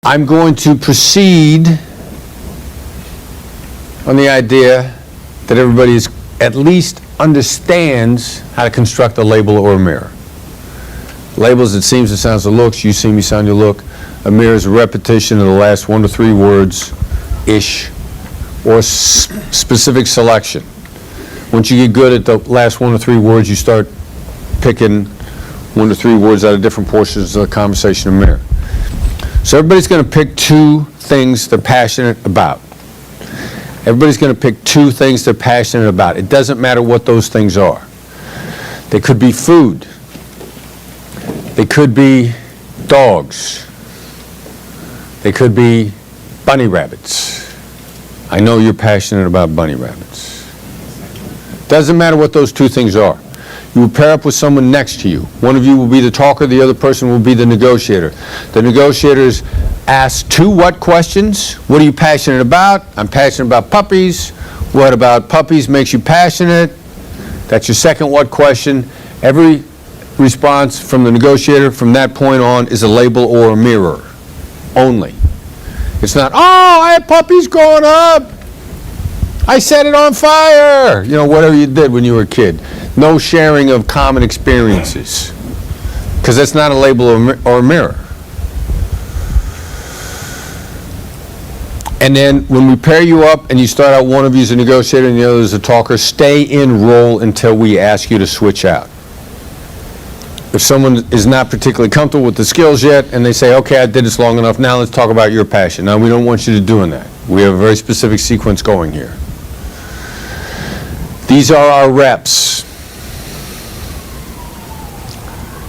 I'm going to proceed on the idea that everybody is, at least understands how to construct a label or a mirror. Labels, it seems, it sounds, it looks. You see me, sound, you look. A mirror is a repetition of the last 1 to 3 words-ish, or specific selection. Once you get good at the last 1 to 3 words, you start picking 1 to 3 words out of different portions of the conversation in a mirror. So everybody's going to pick 2 things they're passionate about. Everybody's going to pick 2 things they're passionate about. It doesn't matter what those things are. They could be food. They could be dogs. They could be bunny rabbits. I know you're passionate about bunny rabbits. Doesn't matter what those 2 things are. You will pair up with someone next to you. One of you will be the talker, the other person will be the negotiator. The negotiator is asked 2 what questions? What are you passionate about? I'm passionate about puppies. What about puppies makes you passionate? That's your second what question. Every response from the negotiator from that point on is a label or a mirror only. It's not, oh, I had puppies growing up. I set it on fire. You know, whatever you did when you were a kid. No sharing of common experiences, because that's not a label or a mirror. And then when we pair you up and you start out, one of you is a negotiator and the other is a talker, stay in role until we ask you to switch out. If someone is not particularly comfortable with the skills yet and they say, okay, I did this long enough, now let's talk about your passion. Now, we don't want you to doing that. We have a very specific sequence going here. These are our reps.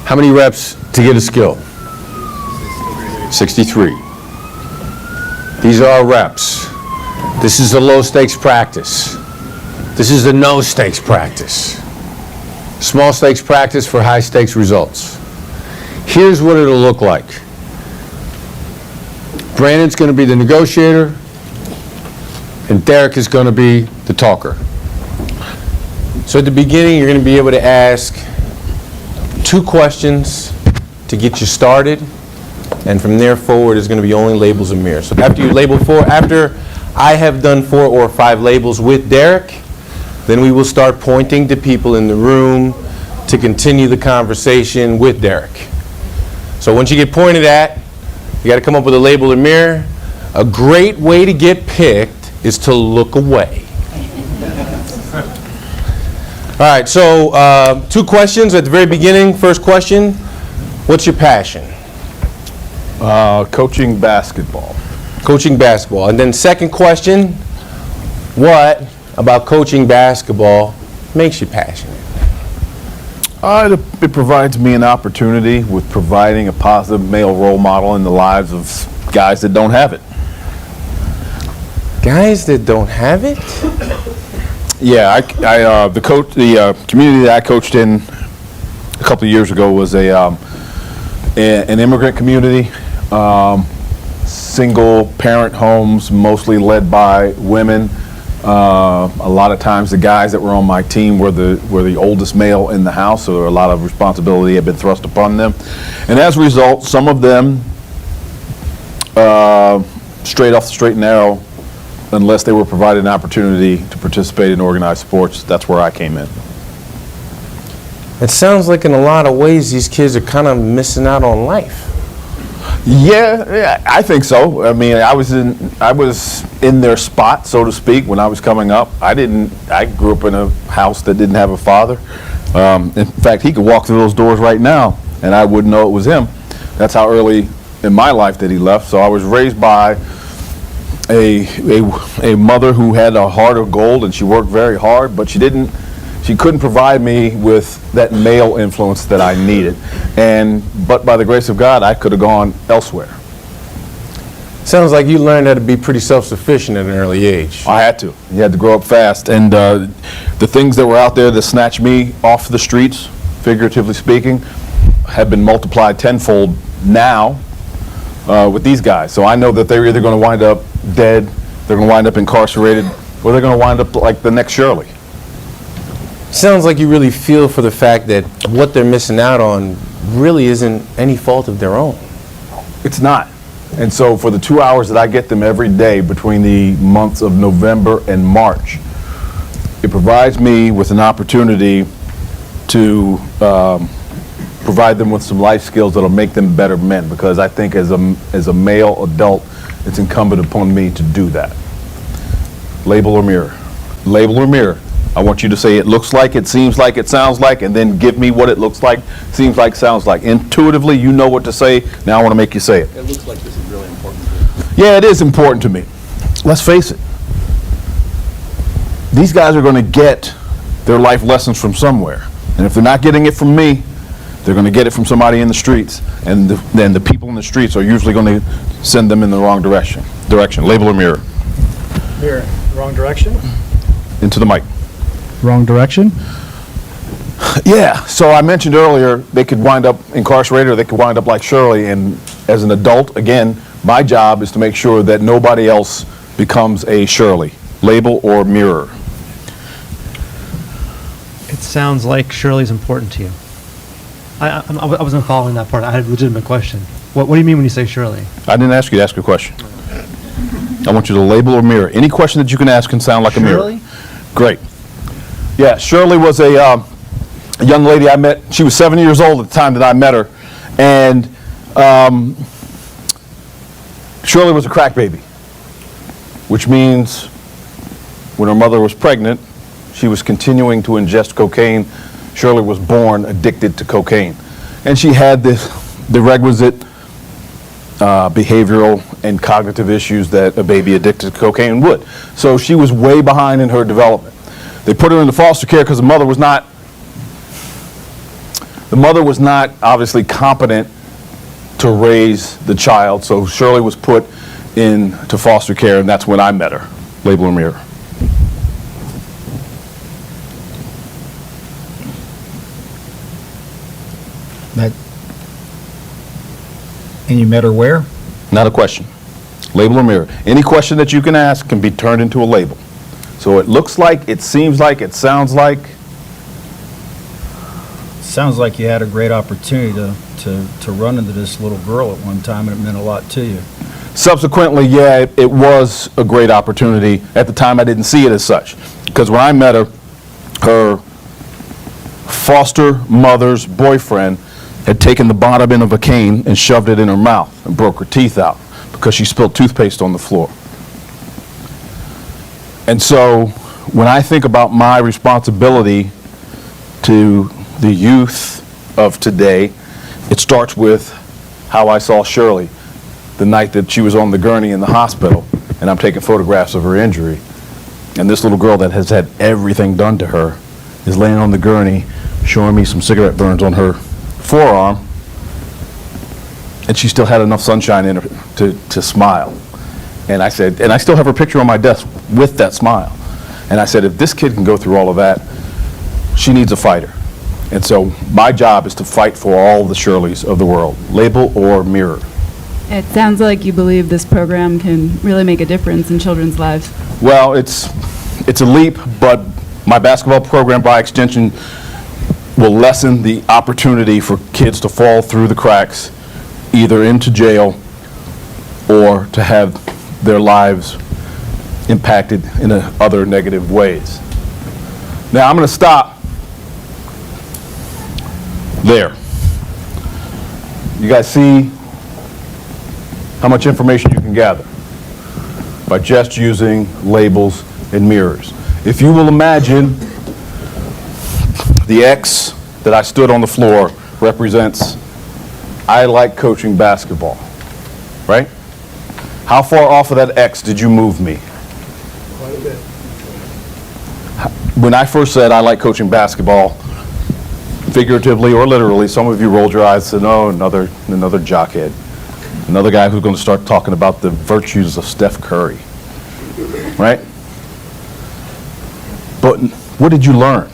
How many reps to get a skill? 63. These are our reps. This is a low stakes practice. This is a no stakes practice. Small stakes practice for high stakes results. Here's what it'll look like. Brandon's going to be the negotiator, and Derek is going to be the talker. So at the beginning, you're going to be able to ask 2 questions to get you started, and from there forward is going to be only labels and mirrors. So after you label 4, after I have done 4 or 5 labels with Derek, then we will start pointing to people in the room to continue the conversation with Derek. So once you get pointed at, you got to come up with a label or mirror. A great way to get picked is to look away. All right, so 2 questions at the very beginning. First question, what's your passion? Coaching basketball. Coaching basketball. And then second question, what about coaching basketball makes you passionate? It provides me an opportunity with providing a positive male role model in the lives of guys that don't have it. Guys that don't have it? Yeah, the community that I coached in a couple of years ago was an immigrant community, single parent homes, mostly led by women. A lot of times the guys that were on my team were the oldest male in the house, so a lot of responsibility had been thrust upon them. And as a result, some of them straight off the straight and narrow, unless they were provided an opportunity to participate in organized sports. That's where I came in. It sounds like in a lot of ways these kids are kind of missing out on life. Yeah, I think so. I mean, I was in their spot, so to speak, when I was coming up. I grew up in a house that didn't have a father. In fact, he could walk through those doors right now, and I wouldn't know it was him. That's how early in my life that he left. So I was raised by a mother who had a heart of gold, and she worked very hard, but she couldn't provide me with that male influence that I needed. But by the grace of God, I could have gone elsewhere. Sounds like you learned how to be pretty self-sufficient at an early age. I had to. You had to grow up fast. And the things that were out there that snatched me off the streets, figuratively speaking, have been multiplied tenfold now with these guys. So I know that they're either going to wind up dead, they're going to wind up incarcerated, or they're going to wind up like the next Shirley. Sounds like you really feel for the fact that what they're missing out on really isn't any fault of their own. It's not. And so for the 2 hours that I get them every day between the months of November and March, it provides me with an opportunity to provide them with some life skills that'll make them better men, because I think as a male adult, it's incumbent upon me to do that. Label or mirror? Label or mirror? I want you to say it looks like, it seems like, it sounds like, and then give me what it looks like, seems like, sounds like. Intuitively, you know what to say. Now I want to make you say it. It looks like this is really important to you. Yeah, it is important to me. Let's face it. These guys are going to get their life lessons from somewhere. And if they're not getting it from me, they're going to get it from somebody in the streets. And then the people in the streets are usually going to send them in the wrong direction. Label or mirror? Mirror. Wrong direction? Into the mic. Wrong direction? Yeah, so I mentioned earlier they could wind up incarcerated or they could wind up like Shirley, and as an adult, again, my job is to make sure that nobody else becomes a Shirley. Label or mirror? It sounds like Shirley's important to you. I wasn't following that part. I had a legitimate question. What do you mean when you say Shirley? I didn't ask you to ask a question. I want you to label or mirror. Any question that you can ask can sound like a mirror. Shirley? Great. Yeah, Shirley was a young lady I met. She was 7 years old at the time that I met her. And Shirley was a crack baby, which means when her mother was pregnant, she was continuing to ingest cocaine. Shirley was born addicted to cocaine. And she had the requisite behavioral and cognitive issues that a baby addicted to cocaine would. So she was way behind in her development. They put her into foster care because the mother was not obviously competent to raise the child. So Shirley was put into foster care, and that's when I met her. Label or mirror? And you met her where? Not a question. Label or mirror? Any question that you can ask can be turned into a label. So it looks like, it seems like, it sounds like. Sounds like you had a great opportunity to run into this little girl at one time, and it meant a lot to you. Subsequently, yeah, it was a great opportunity. At the time, I didn't see it as such. Because when I met her, her foster mother's boyfriend had taken the bottom end of a cane and shoved it in her mouth and broke her teeth out because she spilled toothpaste on the floor. And so when I think about my responsibility to the youth of today, it starts with how I saw Shirley the night that she was on the gurney in the hospital, and I'm taking photographs of her injury. And this little girl that has had everything done to her is laying on the gurney showing me some cigarette burns on her forearm, and she still had enough sunshine in her to smile. And I said, and I still have her picture on my desk with that smile. And I said, if this kid can go through all of that, she needs a fighter. And so my job is to fight for all the Shirleys of the world. Label or mirror? It sounds like you believe this program can really make a difference in children's lives. Well, it's a leap, but my basketball program, by extension, will lessen the opportunity for kids to fall through the cracks, either into jail or to have their lives impacted in other negative ways. Now, I'm going to stop there. You guys see how much information you can gather by just using labels and mirrors. If you will imagine, the X that I stood on the floor represents I like coaching basketball, right? How far off of that X did you move me? Quite a bit. When I first said I like coaching basketball, figuratively or literally, some of you rolled your eyes and said, oh, another jockhead. Another guy who's going to start talking about the virtues of Steph Curry, right? But what did you learn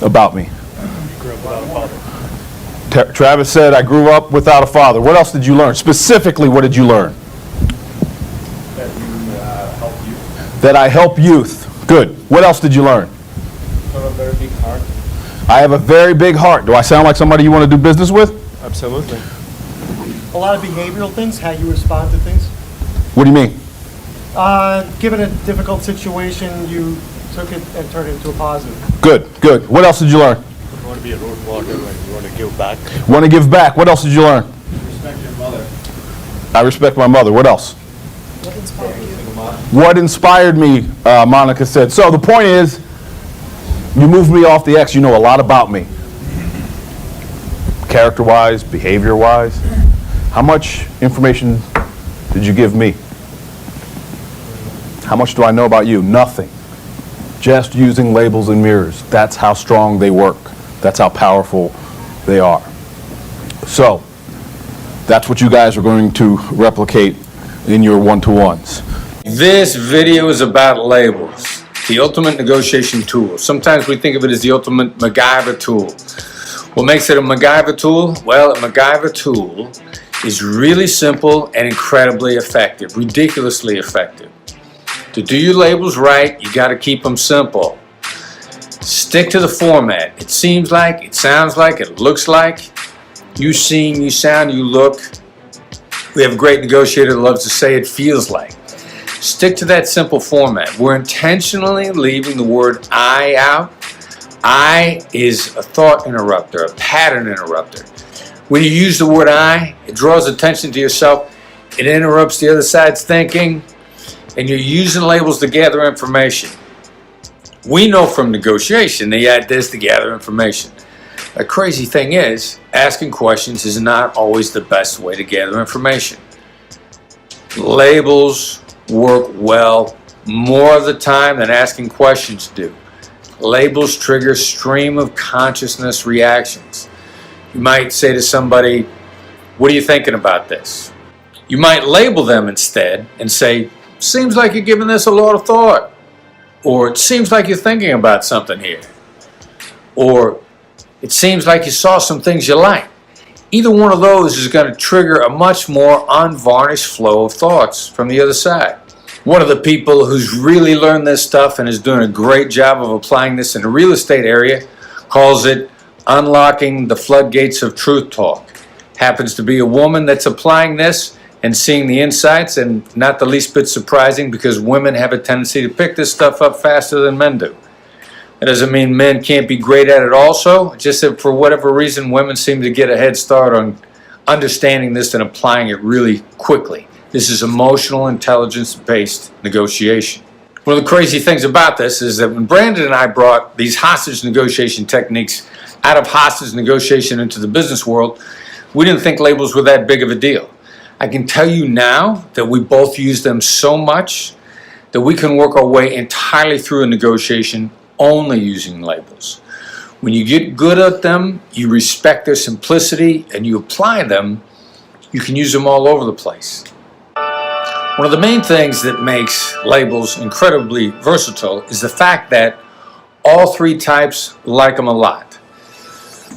about me? Grew up without a father. Travis said, I grew up without a father. What else did you learn? Specifically, what did you learn? That you help youth. That I help youth. Good. What else did you learn? You have a very big heart. I have a very big heart. Do I sound like somebody you want to do business with? Absolutely. a lot of behavioral things, how you respond to things. What do you mean? Given a difficult situation, you took it and turned it into a positive. Good, good. What else did you learn? You want to be a role model and you want to give back. Want to give back. What else did you learn? Respect your mother. I respect my mother. What else? What inspired you? What inspired me, Monica said. So the point is, you moved me off the X. You know a lot about me. Character-wise, behavior-wise. How much information did you give me? How much do I know about you? Nothing. Just using labels and mirrors. That's how strong they work. That's how powerful they are. So, that's what you guys are going to replicate in your one-to-ones. This video is about labels, the ultimate negotiation tool. Sometimes we think of it as the ultimate MacGyver tool. What makes it a MacGyver tool? Well, a MacGyver tool is really simple and incredibly effective, ridiculously effective. To do your labels right, you got to keep them simple. Stick to the format. It seems like, it sounds like, it looks like. You seem, you sound, you look. We have a great negotiator that loves to say it feels like. Stick to that simple format. We're intentionally leaving the word I out. I is a thought interrupter, a pattern interrupter. When you use the word I, it draws attention to yourself. It interrupts the other side's thinking. And you're using labels to gather information. We know from negotiation that you add this to gather information. The crazy thing is, asking questions is not always the best way to gather information. Labels work well more of the time than asking questions do. Labels trigger stream of consciousness reactions. You might say to somebody, "What are you thinking about this?" You might label them instead and say, "Seems like you're giving this a lot of thought," or "It seems like you're thinking about something here," or "It seems like you saw some things you like." Either one of those is going to trigger a much more unvarnished flow of thoughts from the other side. One of the people who's really learned this stuff and is doing a great job of applying this in the real estate area calls it unlocking the floodgates of truth talk. Happens to be a woman that's applying this and seeing the insights, and not the least bit surprising because women have a tendency to pick this stuff up faster than men do. That doesn't mean men can't be great at it also, just that for whatever reason women seem to get a head start on understanding this and applying it really quickly. This is emotional intelligence-based negotiation. One of the crazy things about this is that when Brandon and I brought these hostage negotiation techniques out of hostage negotiation into the business world, we didn't think labels were that big of a deal. I can tell you now that we both use them so much that we can work our way entirely through a negotiation only using labels. When you get good at them, you respect their simplicity, and you apply them, you can use them all over the place. One of the main things that makes labels incredibly versatile is the fact that all three types like them a lot.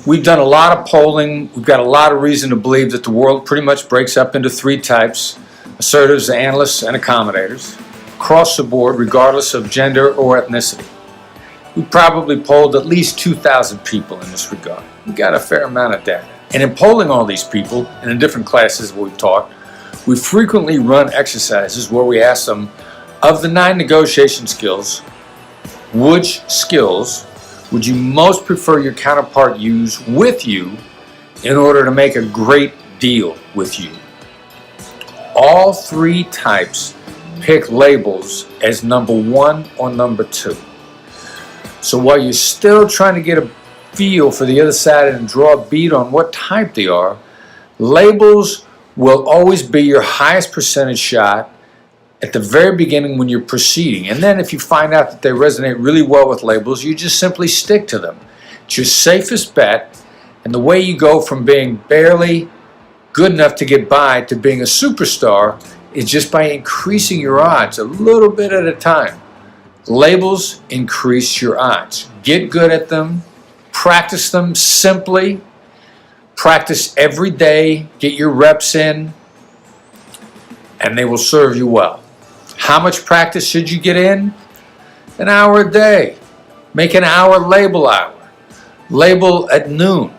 We've done a lot of polling. We've got a lot of reason to believe that the world pretty much breaks up into three types: assertives, analysts, and accommodators, across the board, regardless of gender or ethnicity. We probably polled at least 2,000 people in this regard. We got a fair amount of data. And in polling all these people, and in different classes we've taught, we frequently run exercises where we ask them, of the 9 negotiation skills, which skills would you most prefer your counterpart use with you in order to make a great deal with you? All three types pick labels as number 1 or number 2. So while you're still trying to get a feel for the other side and draw a beat on what type they are, labels will always be your highest percentage shot at the very beginning when you're proceeding. And then if you find out that they resonate really well with labels, you just simply stick to them. It's your safest bet, and the way you go from being barely good enough to get by to being a superstar is just by increasing your odds a little bit at a time. Labels increase your odds. Get good at them, practice them simply, practice every day, get your reps in, and they will serve you well. How much practice should you get in? An hour a day. Make an hour label hour. Label at noon.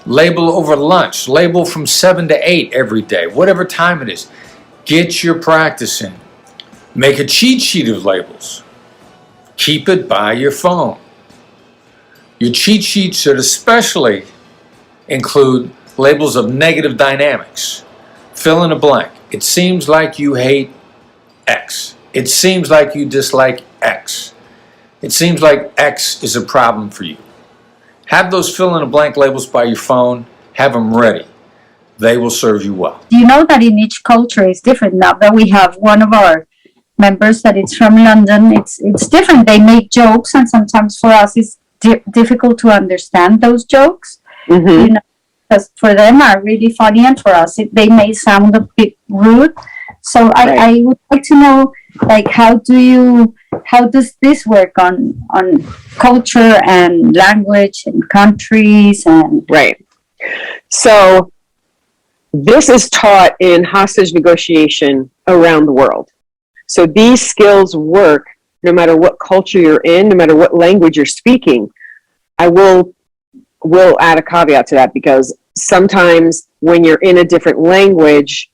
Label over lunch. Label from 7 to 8 every day, whatever time it is. Get your practice in. Make a cheat sheet of labels. Keep it by your phone. Your cheat sheet should especially include labels of negative dynamics. Fill in a blank. It seems like you hate X. It seems like you dislike X. It seems like X is a problem for you. Have those fill in a blank labels by your phone. Have them ready. They will serve you well. You know that in each culture is different. Now that we have one of our members that is from London, it's different. They make jokes, and sometimes for us it's difficult to understand those jokes. Mm-hmm. You know, because for them are really funny, and for us they may sound a bit rude. So I would like to know, like, how does this work on culture and language and countries and Right. So this is taught in hostage negotiation around the world. So these skills work no matter what culture you're in, no matter what language you're speaking. I will add a caveat to that, because sometimes when you're in a different language,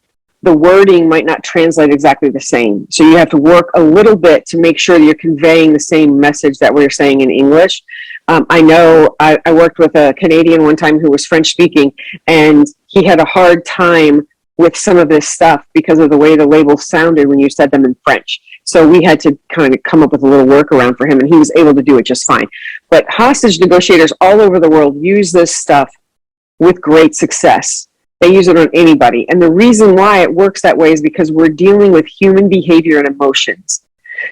the wording might not translate exactly the same. So you have to work a little bit to make sure that you're conveying the same message that we're saying in English. I know I worked with a Canadian one time who was French speaking, and he had a hard time with some of this stuff because of the way the labels sounded when you said them in French. So we had to kind of come up with a little workaround for him, and he was able to do it just fine. But hostage negotiators all over the world use this stuff with great success. They use it on anybody. And the reason why it works that way is because we're dealing with human behavior and emotions.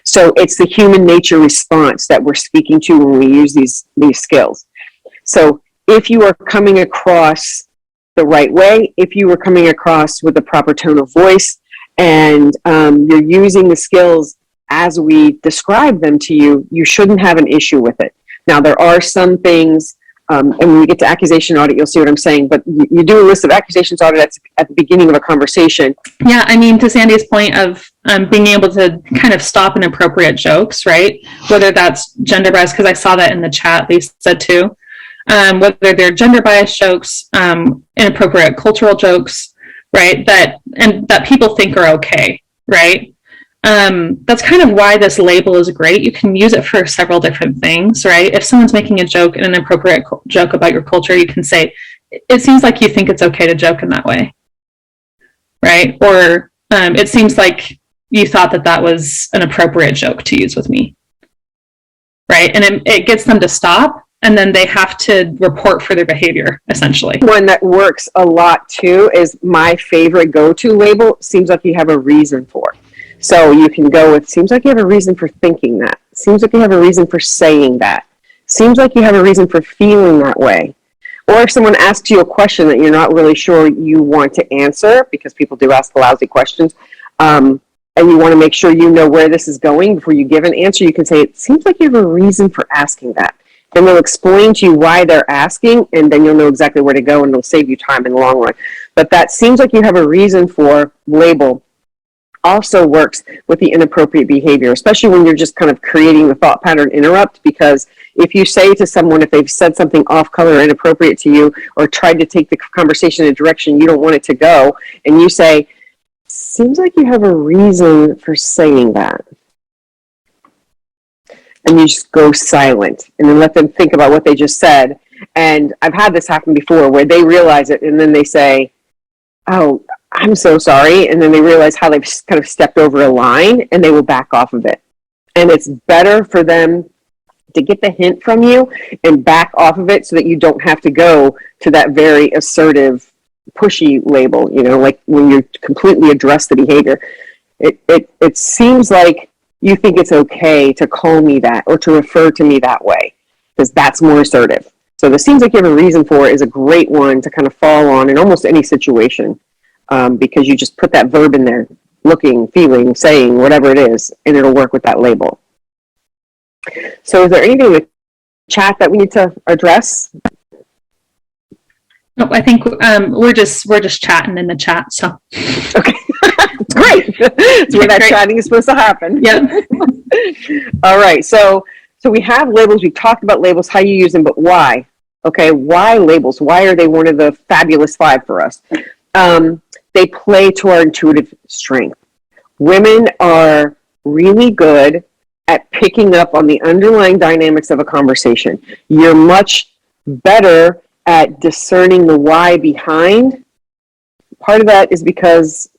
So it's the human nature response that we're speaking to when we use these skills. So if you are coming across the right way, if you are coming across with the proper tone of voice, and you're using the skills as we describe them to you, you shouldn't have an issue with it. Now, there are some things, and when we get to accusation audit, you'll see what I'm saying, but you do a list of accusations audit at the beginning of a conversation. Yeah, I mean, to Sandy's point of being able to kind of stop inappropriate jokes, right? Whether that's gender bias, because I saw that in the chat, Lisa said too. Whether they're gender bias jokes, inappropriate cultural jokes, right? That people think are okay, right? That's kind of why this label is great. You can use it for several different things, right? If someone's making a joke, an inappropriate joke about your culture, you can say, it seems like you think it's okay to joke in that way, right? Or it seems like you thought that was an appropriate joke to use with me, right? And it gets them to stop, and then they have to report for their behavior, essentially. One that works a lot too is my favorite go-to label, seems like you have a reason for. So you can go with, seems like you have a reason for thinking that. Seems like you have a reason for saying that. Seems like you have a reason for feeling that way. Or if someone asks you a question that you're not really sure you want to answer, because people do ask lousy questions, and you want to make sure you know where this is going before you give an answer, you can say, it seems like you have a reason for asking that. And they'll explain to you why they're asking, and then you'll know exactly where to go, and it'll save you time in the long run. But that seems like you have a reason for label also works with the inappropriate behavior, especially when you're just kind of creating the thought pattern interrupt, because if you say to someone, if they've said something off color or inappropriate to you, or tried to take the conversation in a direction you don't want it to go, and you say, seems like you have a reason for saying that, and you just go silent and then let them think about what they just said. And I've had this happen before where they realize it and then they say, oh, I'm so sorry. And then they realize how they've kind of stepped over a line, and they will back off of it. And it's better for them to get the hint from you and back off of it so that you don't have to go to that very assertive, pushy label, you know, like when you completely address the behavior. It seems like you think it's okay to call me that or to refer to me that way, because that's more assertive. So the seems like you have a reason for is a great one to kind of fall on in almost any situation, because you just put that verb in there, looking, feeling, saying, whatever it is, and it'll work with that label. So is there anything in the chat that we need to address? Nope, I think we're just chatting in the chat, so. Okay. Great. That's where that chatting is supposed to happen. Yep. All right. So we have labels. We talked about labels, how you use them, but why? Okay, why labels? Why are they one of the fabulous five for us? They play to our intuitive strength. Women are really good at picking up on the underlying dynamics of a conversation. You're much better at discerning the why behind. Part of that is because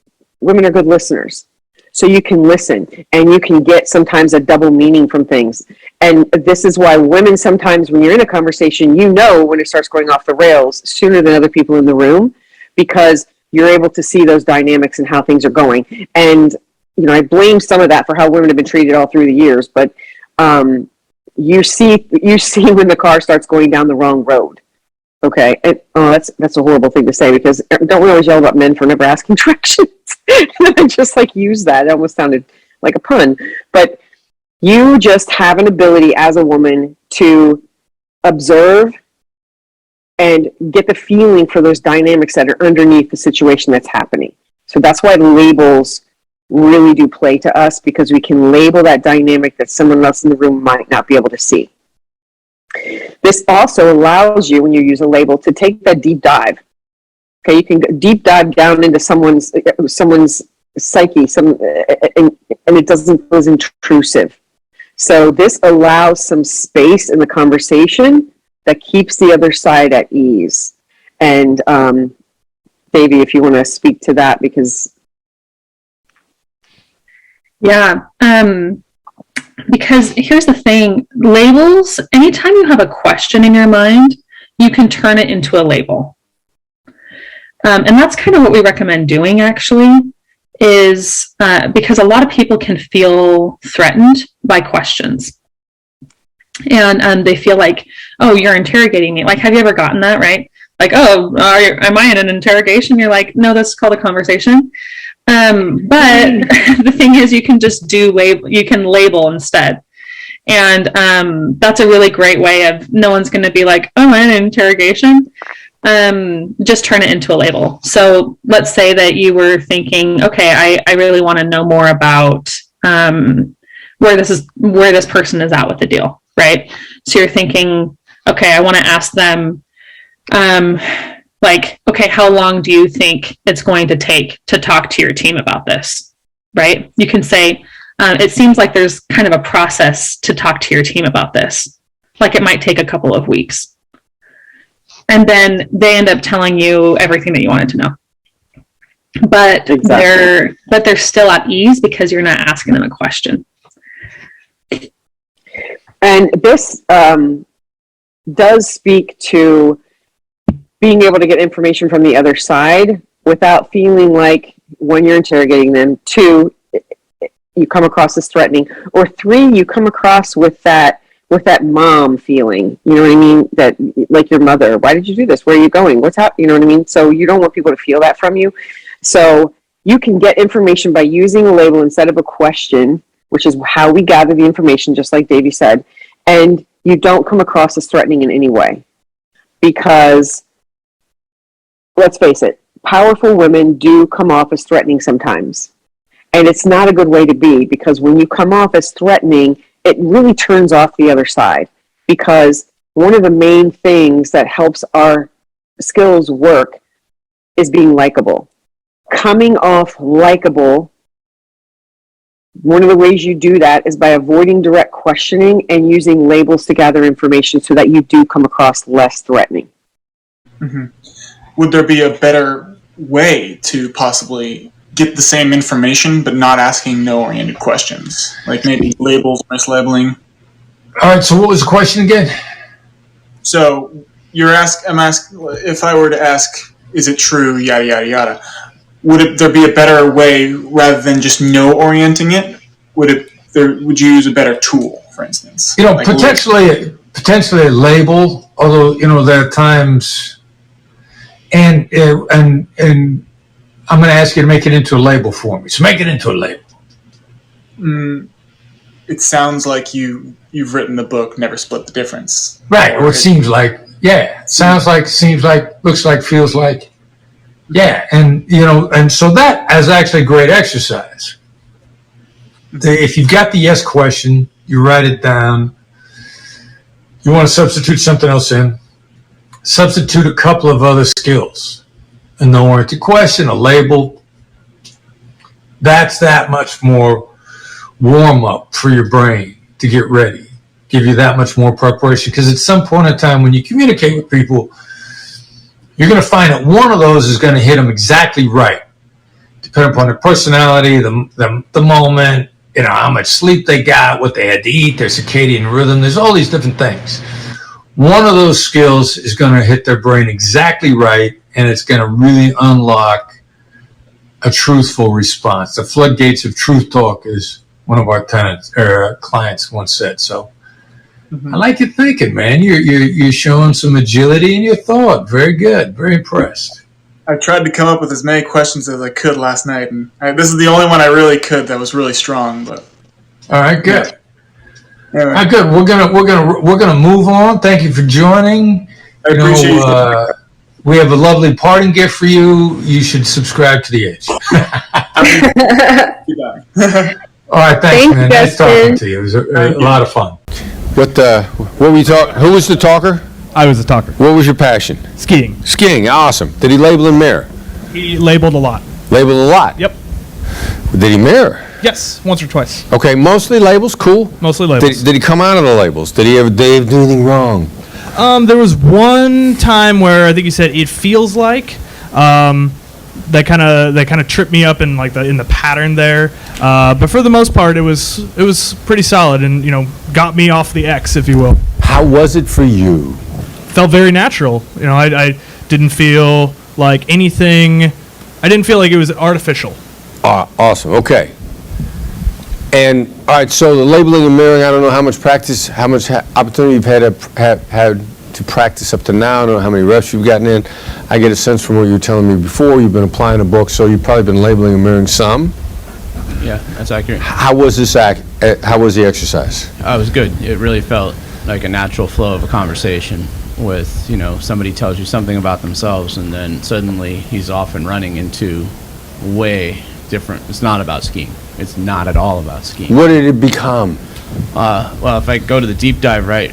women are good listeners. So you can listen and you can get sometimes a double meaning from things. And this is why women sometimes, when you're in a conversation, you know when it starts going off the rails sooner than other people in the room, because you're able to see those dynamics and how things are going. And, you know, I blame some of that for how women have been treated all through the years, but you see when the car starts going down the wrong road. Okay, that's a horrible thing to say, because don't we always yell about men for never asking directions? I just use that. It almost sounded like a pun. But you just have an ability as a woman to observe and get the feeling for those dynamics that are underneath the situation that's happening. So that's why labels really do play to us, because we can label that dynamic that someone else in the room might not be able to see. This also allows you, when you use a label, to take that deep dive. Okay, you can deep dive down into someone's psyche, and it doesn't feel as intrusive. So this allows some space in the conversation that keeps the other side at ease. And Davey, if you want to speak to that, because because here's the thing, labels, anytime you have a question in your mind, you can turn it into a label. And that's kind of what we recommend doing, actually, is because a lot of people can feel threatened by questions. And they feel like, oh, you're interrogating me. Like, have you ever gotten that, right? Like, oh, am I in an interrogation? You're like, no, that's called a conversation. But the thing is, you can just you can label instead. And that's a really great way of, no one's going to be like, oh, I'm in an interrogation. Just turn it into a label. So let's say that you were thinking, okay, I really want to know more about where this person is at with the deal, right? So you're thinking, okay, I want to ask them, okay, how long do you think it's going to take to talk to your team about this, right? You can say, it seems like there's kind of a process to talk to your team about this. Like, it might take a couple of weeks. And then they end up telling you everything that you wanted to know. But exactly. they're still at ease because you're not asking them a question. And this does speak to being able to get information from the other side without feeling like, when you're interrogating them, 2, you come across as threatening, or 3, you come across with that mom feeling, you know what I mean? That, like, your mother, why did you do this? Where are you going? What's happening? You know what I mean? So you don't want people to feel that from you. So you can get information by using a label instead of a question, which is how we gather the information, just like Davey said, and you don't come across as threatening in any way. Because, let's face it, powerful women do come off as threatening sometimes. And it's not a good way to be, because when you come off as threatening, it really turns off the other side. Because one of the main things that helps our skills work is being likable. Coming off likable, one of the ways you do that is by avoiding direct questioning and using labels to gather information so that you do come across less threatening. Mm-hmm. Would there be a better way to possibly get the same information but not asking no-oriented questions? Like maybe labels, mislabeling? All right, so what was the question again? So I'm asking, if I were to ask, is it true, yada, yada, yada, would there be a better way rather than just no-orienting it? Would you use a better tool, for instance? You know, like potentially a label, although, you know, there are times, and I'm going to ask you to make it into a label for me. So make it into a label. It sounds like you've written the book, Never Split the Difference. Right, or it seems like, yeah. Sounds like, seems like, looks like, feels like. Yeah, and, you know, and so that is actually a great exercise. If you've got the yes question, you write it down. You want to substitute something else in. substitute a couple of other skills. A no-oriented question, a label. That's that much more warm-up for your brain to get ready. Give you that much more preparation. Because at some point in time when you communicate with people, you're going to find that one of those is going to hit them exactly right. Depending upon their personality, the moment, how much sleep they got, what they had to eat, their circadian rhythm. There's all these different things. One of those skills is going to hit their brain exactly right, and it's going to really unlock a truthful response. The floodgates of truth talk, is one of our clients once said. So I like your thinking, man. You're showing some agility in your thought. Very good. Very impressed. I tried to come up with as many questions as I could last night, and this is the only one I really could that was really strong. But all right, good. Yeah. Anyway. All right, good. We're gonna move on. Thank you for joining. I appreciate you. We have a lovely parting gift for you. You should subscribe to the Edge. All right, thanks, man. Nice talking to you. It was a lot of fun. What were you talking? Who was the talker? I was the talker. What was your passion? Skiing. Skiing, awesome. Did he label and mirror? He labeled a lot. Labeled a lot? Yep. Did he mirror? Yes, once or twice. Okay, mostly labels, cool. Mostly labels. Did he come out of the labels? Did he ever do anything wrong? There was one time where I think he said it feels like. That kind of tripped me up in in the pattern there. But for the most part, it was pretty solid and got me off the X, if you will. How was it for you? Felt very natural. I didn't feel like anything. I didn't feel like it was artificial. Awesome. Okay. And all right, so the labeling and mirroring, I don't know how much practice, how much opportunity you've had to practice up to now. I don't know how many reps you've gotten in. I get a sense from what you were telling me before. You've been applying a book, so you've probably been labeling and mirroring some. Yeah, that's accurate. How was how was the exercise? It was good. It really felt like a natural flow of a conversation with, somebody tells you something about themselves and then suddenly he's off and running into way different. It's not about skiing. It's not at all about skiing. What did it become? Well, if I go to the deep dive, right,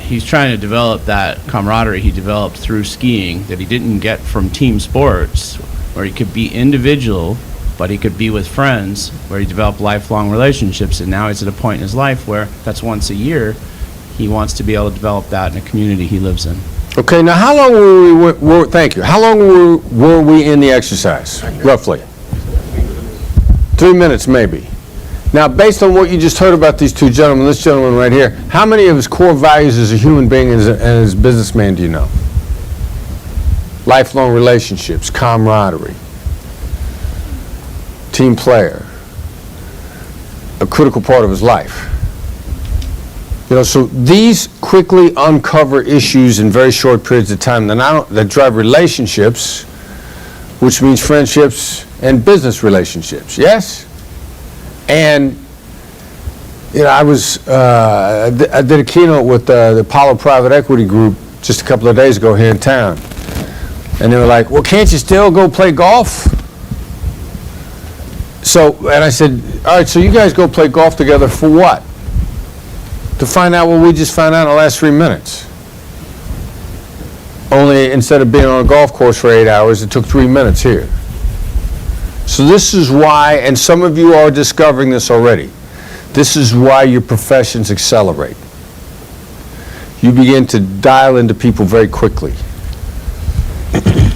he's trying to develop that camaraderie he developed through skiing that he didn't get from team sports, where he could be individual, but he could be with friends, where he developed lifelong relationships. And now he's at a point in his life where that's once a year. He wants to be able to develop that in a community he lives in. Okay, now how long were thank you. How long were we in the exercise, roughly? 3 minutes, maybe. Now, based on what you just heard about these two gentlemen, this gentleman right here, how many of his core values as a human being and as a businessman do you know? Lifelong relationships, camaraderie, team player, a critical part of his life. So these quickly uncover issues in very short periods of time that drive relationships, which means friendships and business relationships, yes? And, I did a keynote with the Apollo Private Equity Group just a couple of days ago here in town. And they were like, well, can't you still go play golf? And I said, all right, so you guys go play golf together for what? To find out what we just found out in the last 3 minutes. Only instead of being on a golf course for 8 hours, it took 3 minutes here. So this is why, and some of you are discovering this already, this is why your professions accelerate. You begin to dial into people very quickly.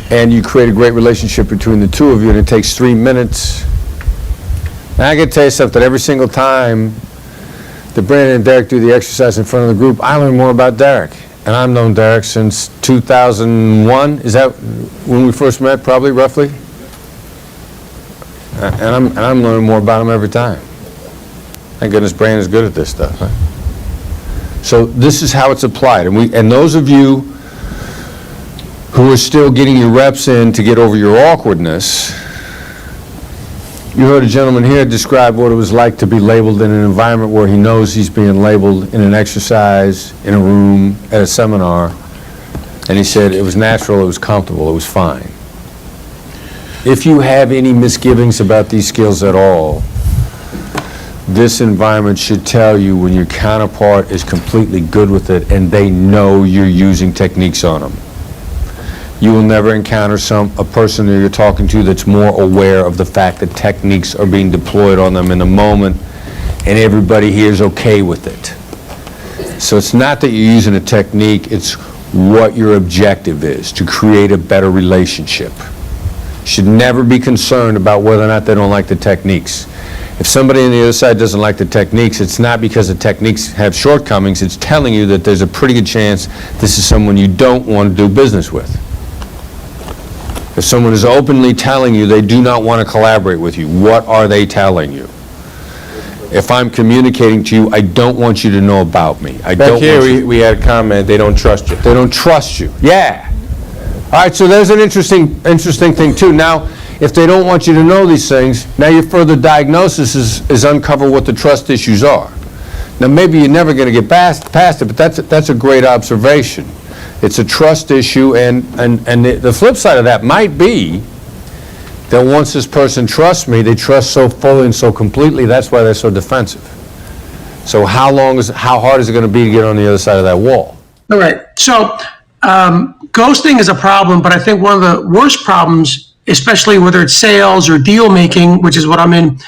And you create a great relationship between the two of you, and it takes 3 minutes. Now I got to tell you something, every single time that Brandon and Derek do the exercise in front of the group, I learn more about Derek. And I've known Derek since 2001. Is that when we first met, probably, roughly? And I'm learning more about him every time. Thank goodness Brandon's good at this stuff. Huh? So this is how it's applied. And those of you who are still getting your reps in to get over your awkwardness, you heard a gentleman here describe what it was like to be labeled in an environment where he knows he's being labeled in an exercise, in a room, at a seminar. And he said it was natural, it was comfortable, it was fine. If you have any misgivings about these skills at all, This environment should tell you when your counterpart is completely good with it and they know you're using techniques on them. You will never encounter a person that you're talking to that's more aware of the fact that techniques are being deployed on them in the moment and everybody here is okay with it. So it's not that you're using a technique, it's what your objective is, to create a better relationship. You should never be concerned about whether or not they don't like the techniques. If somebody on the other side doesn't like the techniques, it's not because the techniques have shortcomings, it's telling you that there's a pretty good chance this is someone you don't want to do business with. If someone is openly telling you they do not want to collaborate with you, what are they telling you? If I'm communicating to you, I don't want you to know about me. Back here, we had a comment, they don't trust you. They don't trust you. Yeah. All right, so there's an interesting thing too. Now, if they don't want you to know these things, now your further diagnosis is uncover what the trust issues are. Now, maybe you're never going to get past it, but that's a great observation. It's a trust issue, and the flip side of that might be that once this person trusts me, they trust so fully and so completely, that's why they're so defensive. So how hard is it going to be to get on the other side of that wall? All right. So ghosting is a problem, but I think one of the worst problems, especially whether it's sales or deal making, which is what I'm in,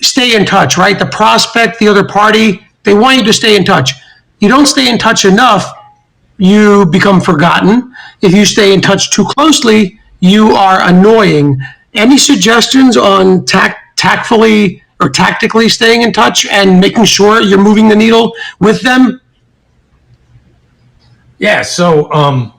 stay in touch, right? The prospect, the other party, they want you to stay in touch. You don't stay in touch enough, you become forgotten. If you stay in touch too closely, you are annoying. Any suggestions on tactfully or tactically staying in touch and making sure you're moving the needle with them? Yeah, so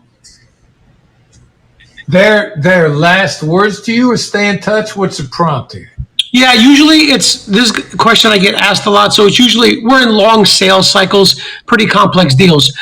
their last words to you is stay in touch. What's the prompt here? Yeah, usually it's this question I get asked a lot. So it's usually we're in long sales cycles, pretty complex deals.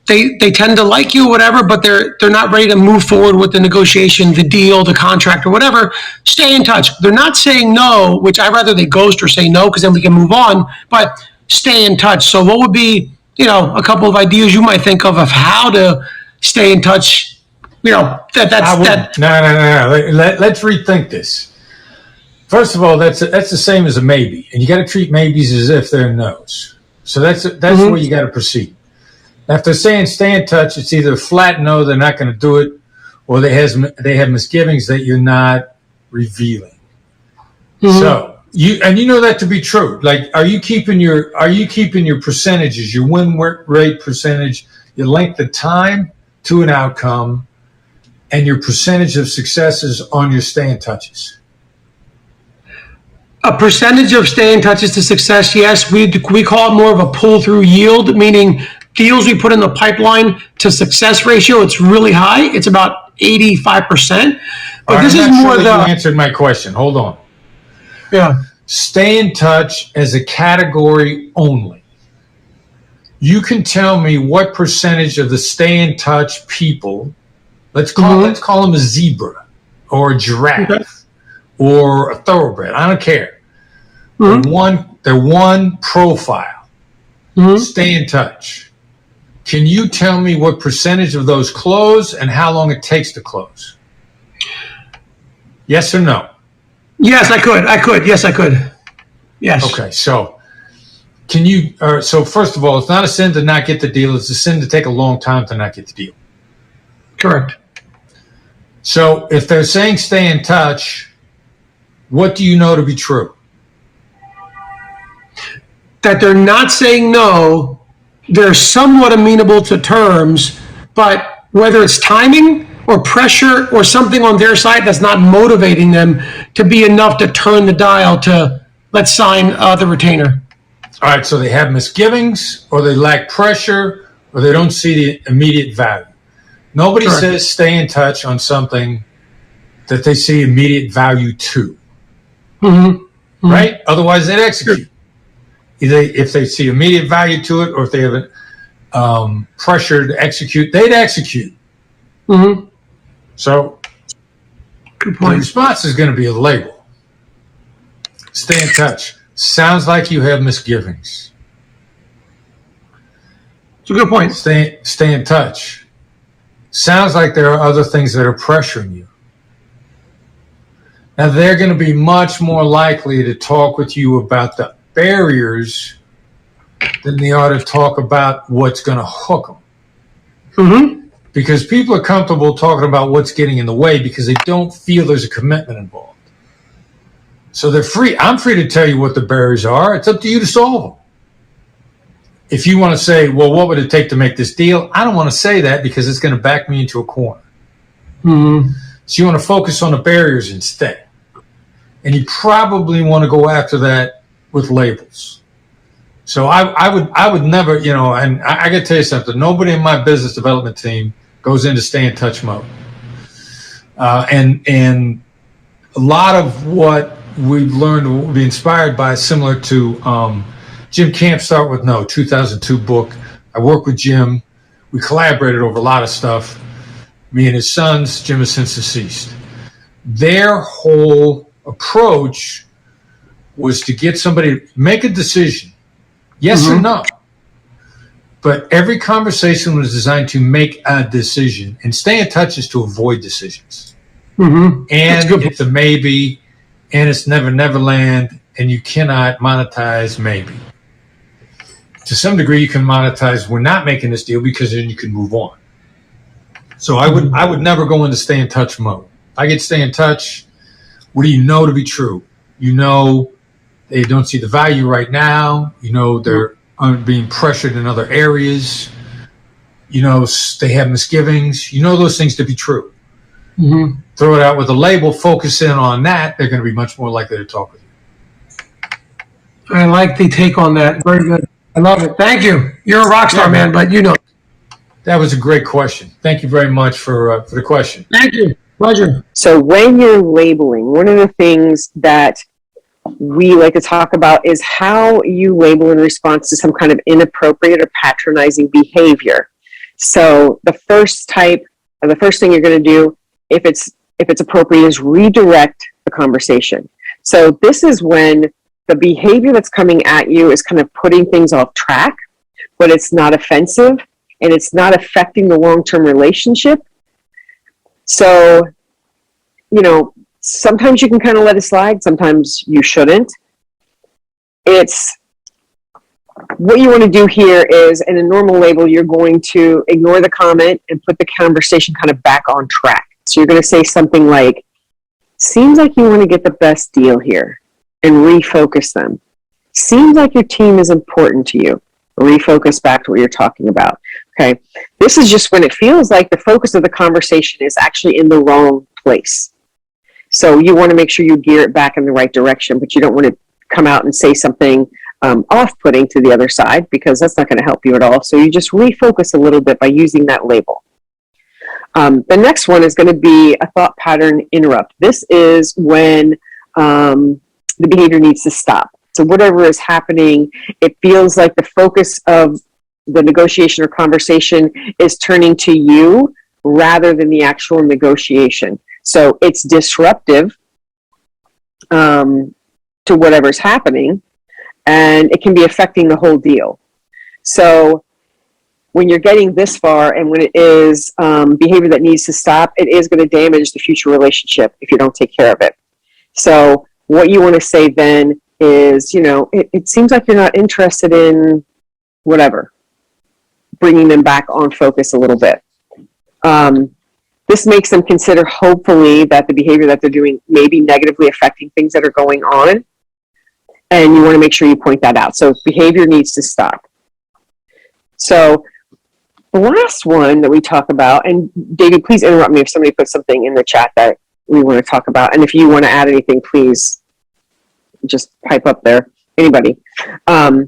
They tend to like you, whatever, but they're not ready to move forward with the negotiation, the deal, the contract, or whatever. Stay in touch. They're not saying no, which I'd rather they ghost or say no because then we can move on. But stay in touch. So what would be a couple of ideas you might think of how to stay in touch? No. Let's rethink this. First of all, that's the same as a maybe, and you got to treat maybes as if they're no's. So that's where you got to proceed. Now, if they're saying stay in touch, it's either a flat no, they're not going to do it, or they have misgivings that you're not revealing. So you know that to be true. Like, are you keeping your percentages, your win rate percentage, your length of time to an outcome, and your percentage of successes on your stay in touches? A percentage of stay in touches to success, yes. We call it more of a pull-through yield, meaning deals we put in the pipeline to success ratio, it's really high. It's about 85%. But this is more you answered my question. Hold on. Yeah. Stay in touch as a category only. You can tell me what percentage of the stay in touch people, let's call them a zebra or a giraffe or a thoroughbred. I don't care. They're one profile. Stay in touch. Can you tell me what percentage of those close and how long it takes to close? Yes or no? Yes, I could. Yes, I could. Yes. Okay, so can you, so first of all, it's not a sin to not get the deal. It's a sin to take a long time to not get the deal. Correct. So if they're saying stay in touch, what do you know to be true? That they're not saying no, they're somewhat amenable to terms, but whether it's timing or pressure or something on their side that's not motivating them to be enough to turn the dial to let's sign the retainer. All right, so they have misgivings, or they lack pressure, or they don't see the immediate value. Nobody says stay in touch on something that they see immediate value to. Right? Otherwise, they'd execute. Either if they see immediate value to it, or if they have pressure to execute, they'd execute. So good point. The response is going to be a label. Stay in touch. Sounds like you have misgivings. It's a good point. Stay in touch. Sounds like there are other things that are pressuring you. Now, they're going to be much more likely to talk with you about the barriers than they ought to talk about what's going to hook them. Mm-hmm. Because people are comfortable talking about what's getting in the way because they don't feel there's a commitment involved. So they're free. I'm free to tell you what the barriers are. It's up to you to solve them. If you want to say, well, what would it take to make this deal? I don't want to say that because it's going to back me into a corner. Mm-hmm. So you want to focus on the barriers instead. And you probably want to go after that with labels. So I would never, and I got to tell you something. Nobody in my business development team goes into stay in touch mode. And a lot of what we've learned, what we'll be inspired by, is similar to Jim Camp Start With No, 2002 book. I worked with Jim. We collaborated over a lot of stuff. Me and his sons. Jim has since deceased. Their whole approach was to get somebody to make a decision, yes or no. But every conversation was designed to make a decision, and stay in touch is to avoid decisions. Mm-hmm. And it's a maybe, and it's never land, and you cannot monetize maybe. To some degree, you can monetize we're not making this deal because then you can move on. So I would never go into stay in touch mode. I get stay in touch. What do you know to be true? You know they don't see the value right now. You know they're being pressured in other areas. You know they have misgivings. You know those things to be true. Mm-hmm. Throw it out with a label, focus in on that. They're going to be much more likely to talk with you. I like the take on that. Very good. I love it. Thank you. You're a rock star, man, but you know. That was a great question. Thank you very much for the question. Thank you. Pleasure. So when you're labeling, one of the things that we like to talk about is how you label in response to some kind of inappropriate or patronizing behavior. So the first thing you're going to do, if it's appropriate, is redirect the conversation. So this is when the behavior that's coming at you is kind of putting things off track, but it's not offensive and it's not affecting the long-term relationship. So, sometimes you can kind of let it slide. Sometimes you shouldn't. It's what you want to do here is, in a normal label, you're going to ignore the comment and put the conversation kind of back on track. So you're going to say something like, seems like you want to get the best deal here, and refocus them. Seems like your team is important to you. Refocus back to what you're talking about. Okay. This is just when it feels like the focus of the conversation is actually in the wrong place. So you want to make sure you gear it back in the right direction, but you don't want to come out and say something off-putting to the other side, because that's not going to help you at all. So you just refocus a little bit by using that label. The next one is going to be a thought pattern interrupt. This is when the behavior needs to stop. So whatever is happening, it feels like the focus of the negotiation or conversation is turning to you rather than the actual negotiation. So it's disruptive to whatever's happening, and it can be affecting the whole deal. So when you're getting this far, and when it is behavior that needs to stop, it is going to damage the future relationship if you don't take care of it. So what you want to say then is, it seems like you're not interested in whatever, bringing them back on focus a little bit. This makes them consider, hopefully, that the behavior that they're doing may be negatively affecting things that are going on, and you want to make sure you point that out. So behavior needs to stop. So the last one that we talk about, and David, please interrupt me if somebody puts something in the chat that we want to talk about, and if you want to add anything, please just pipe up there. Anybody. The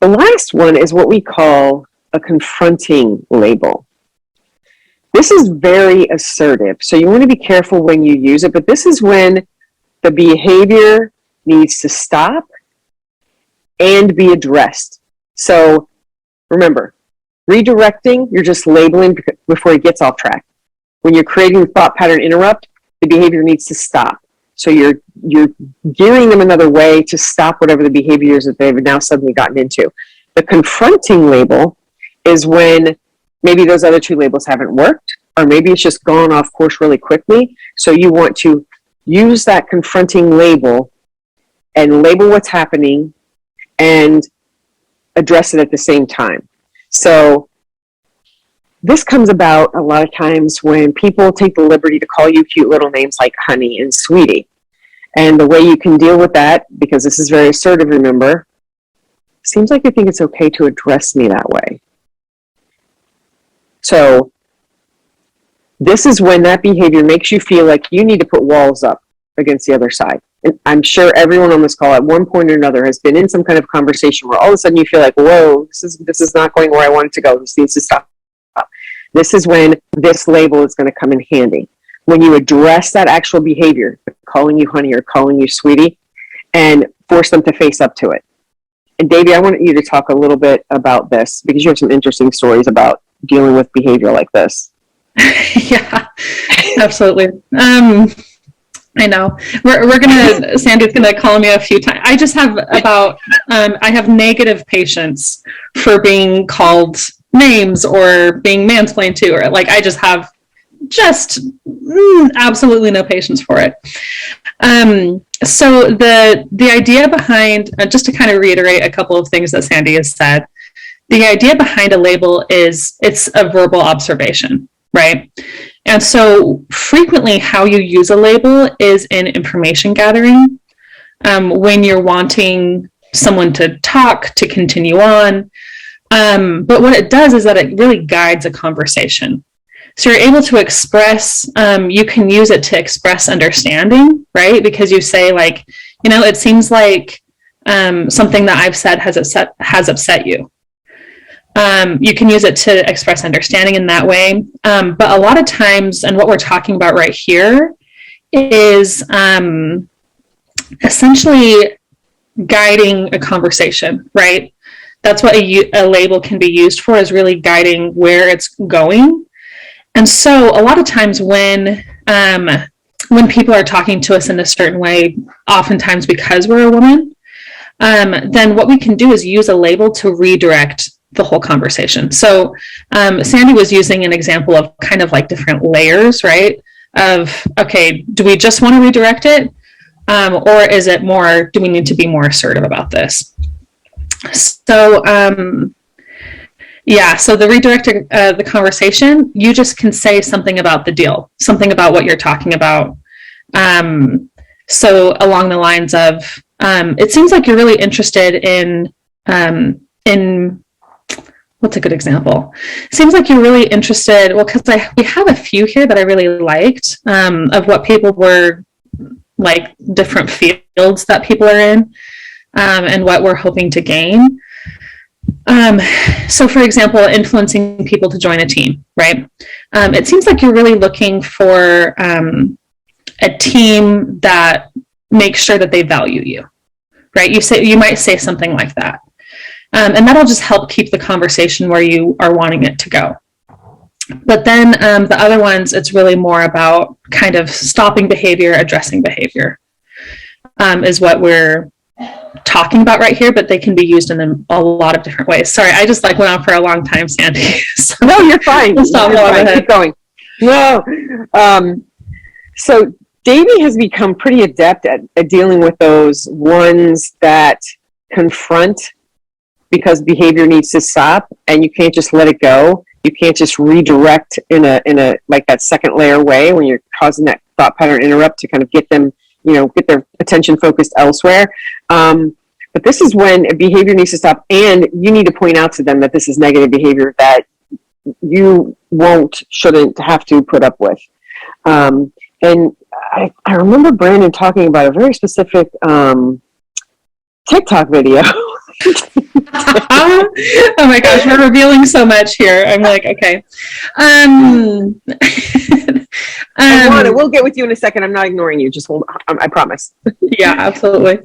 last one is what we call a confronting label. This is very assertive, so you want to be careful when you use it, but this is when the behavior needs to stop and be addressed. So remember, redirecting, you're just labeling before it gets off track. When you're creating the thought pattern interrupt, the behavior needs to stop. So you're gearing them another way to stop whatever the behavior is that they've now suddenly gotten into. The confronting label is when maybe those other two labels haven't worked, or maybe it's just gone off course really quickly. So you want to use that confronting label and label what's happening and address it at the same time. So this comes about a lot of times when people take the liberty to call you cute little names like honey and sweetie. And the way you can deal with that, because this is very assertive, remember, seems like you think it's okay to address me that way. So this is when that behavior makes you feel like you need to put walls up against the other side. And I'm sure everyone on this call at one point or another has been in some kind of conversation where all of a sudden you feel like, whoa, this is not going where I want it to go. This needs to stop. This is when this label is going to come in handy. When you address that actual behavior, calling you honey or calling you sweetie, and force them to face up to it. And Davey, I want you to talk a little bit about this because you have some interesting stories about dealing with behavior like this. Yeah, absolutely. I know. Sandy's gonna call me a few times. I just have I have negative patience for being called names or being mansplained to, or like I just have absolutely no patience for it. So the idea behind, just to kind of reiterate a couple of things that Sandy has said, the idea behind a label is it's a verbal observation, right? And so frequently how you use a label is in information gathering. When you're wanting someone to talk, to continue on. But what it does is that it really guides a conversation. So you're able to express, you can use it to express understanding, right? Because you say like, it seems like something that I've said has upset you. You can use it to express understanding in that way. But a lot of times, and what we're talking about right here is essentially guiding a conversation, right? That's what a label can be used for, is really guiding where it's going. And so a lot of times when people are talking to us in a certain way, oftentimes because we're a woman, then what we can do is use a label to redirect the whole conversation. So Sandy was using an example of kind of like different layers, right? Of, okay, do we just want to redirect it? Or is it more, do we need to be more assertive about this? So, so the redirect the conversation, you just can say something about the deal, something about what you're talking about. So along the lines of, it seems like you're really interested in what's a good example? It seems like you're really interested, well, because we have a few here that I really liked, of what people were, like different fields that people are in, and what we're hoping to gain. So for example, influencing people to join a team, right? It seems like you're really looking for a team that makes sure that they value you, right? You might say something like that. And that'll just help keep the conversation where you are wanting it to go. But then the other ones, it's really more about kind of stopping behavior, addressing behavior, is what we're talking about right here, but they can be used in a lot of different ways. Sorry, I just went on for a long time, Sandy. So no, you're fine. Keep going. No. So Davey has become pretty adept at dealing with those ones that confront because behavior needs to stop, and you can't just let it go. You can't just redirect in a like that second layer way when you're causing that thought pattern interrupt to kind of get them, get their attention focused elsewhere. But this is when behavior needs to stop, and you need to point out to them that this is negative behavior that you shouldn't have to put up with. And I remember Brandon talking about a very specific TikTok video. Oh my gosh, we're revealing so much here. I'm like, okay. Alana, we'll get with you in a second. I'm not ignoring you. Just hold on. I promise. Yeah, absolutely.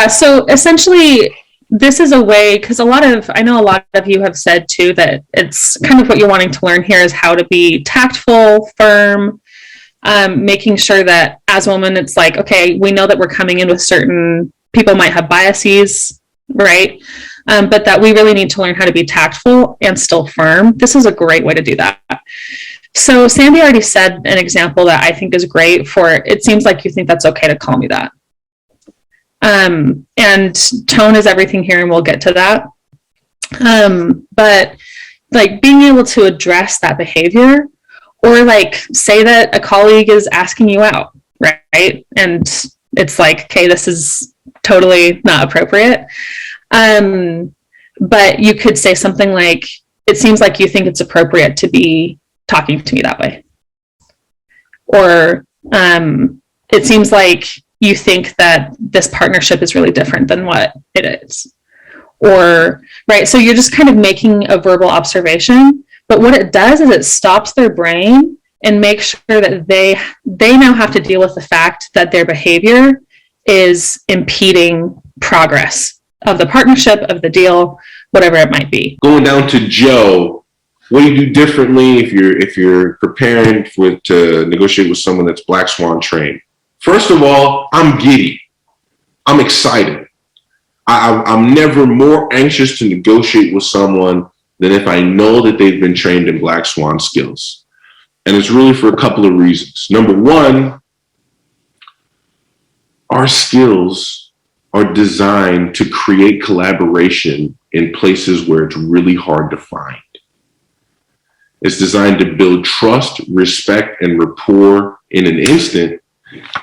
So essentially, this is a way, because I know a lot of you have said too that it's kind of what you're wanting to learn here is how to be tactful, firm, making sure that as a woman, it's like, okay, we know that we're coming in with certain people might have biases, right? But that we really need to learn how to be tactful and still firm. This is a great way to do that. So Sandy already said an example that I think is great for, it seems like you think that's okay to call me that. And tone is everything here, and we'll get to that. But like being able to address that behavior, or like say that a colleague is asking you out, right? And it's like, okay, this is totally not appropriate. But you could say something like, it seems like you think it's appropriate to be talking to me that way. Or it seems like you think that this partnership is really different than what it is. Or, right, so you're just kind of making a verbal observation, but what it does is it stops their brain and makes sure that they now have to deal with the fact that their behavior is impeding progress of the partnership, of the deal, whatever it might be. Going down to Joe, what do you do differently if you're preparing to negotiate with someone that's Black Swan trained? First of all, I'm giddy. I'm excited. I'm never more anxious to negotiate with someone than if I know that they've been trained in Black Swan skills. And it's really for a couple of reasons. Number one, our skills are designed to create collaboration in places where it's really hard to find. It's designed to build trust, respect, and rapport in an instant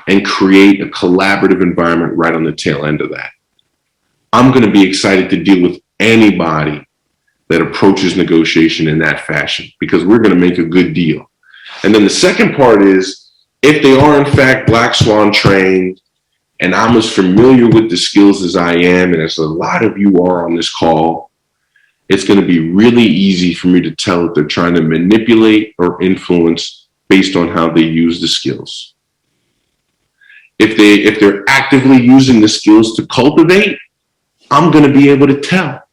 and create a collaborative environment right on the tail end of that. I'm going to be excited to deal with anybody that approaches negotiation in that fashion because we're going to make a good deal. And then the second part is, if they are in fact Black Swan trained and I'm as familiar with the skills as I am, and as a lot of you are on this call, it's going to be really easy for me to tell if they're trying to manipulate or influence based on how they use the skills. If they're actively using the skills to cultivate, I'm going to be able to tell.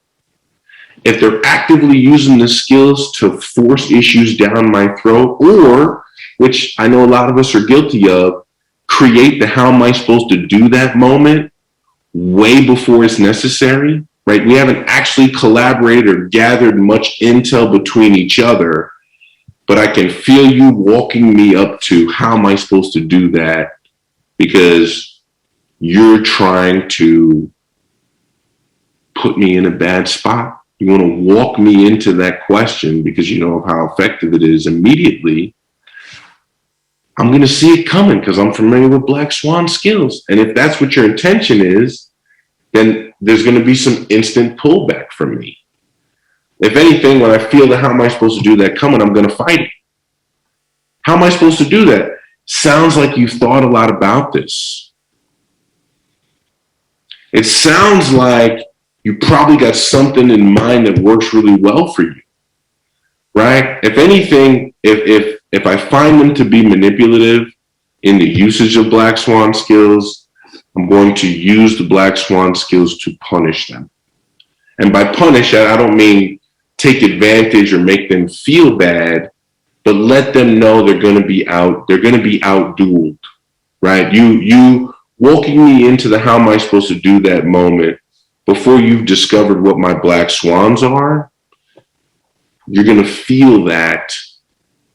If they're actively using the skills to force issues down my throat, or, which I know a lot of us are guilty of, create the how am I supposed to do that moment way before it's necessary, right? We haven't actually collaborated or gathered much intel between each other, but I can feel you walking me up to how am I supposed to do that because you're trying to put me in a bad spot. You want to walk me into that question because you know how effective it is immediately. I'm going to see it coming because I'm familiar with Black Swan skills. And if that's what your intention is, then there's going to be some instant pullback from me. If anything, when I feel that how am I supposed to do that coming, I'm going to fight it. How am I supposed to do that? Sounds like you've thought a lot about this. It sounds like you probably got something in mind that works really well for you, right? If anything, if I find them to be manipulative in the usage of Black Swan skills, I'm going to use the Black Swan skills to punish them. And by punish, I don't mean take advantage or make them feel bad, but let them know they're going to be outdueled, right? You walking me into the how am I supposed to do that moment before you've discovered what my Black Swans are, you're going to feel that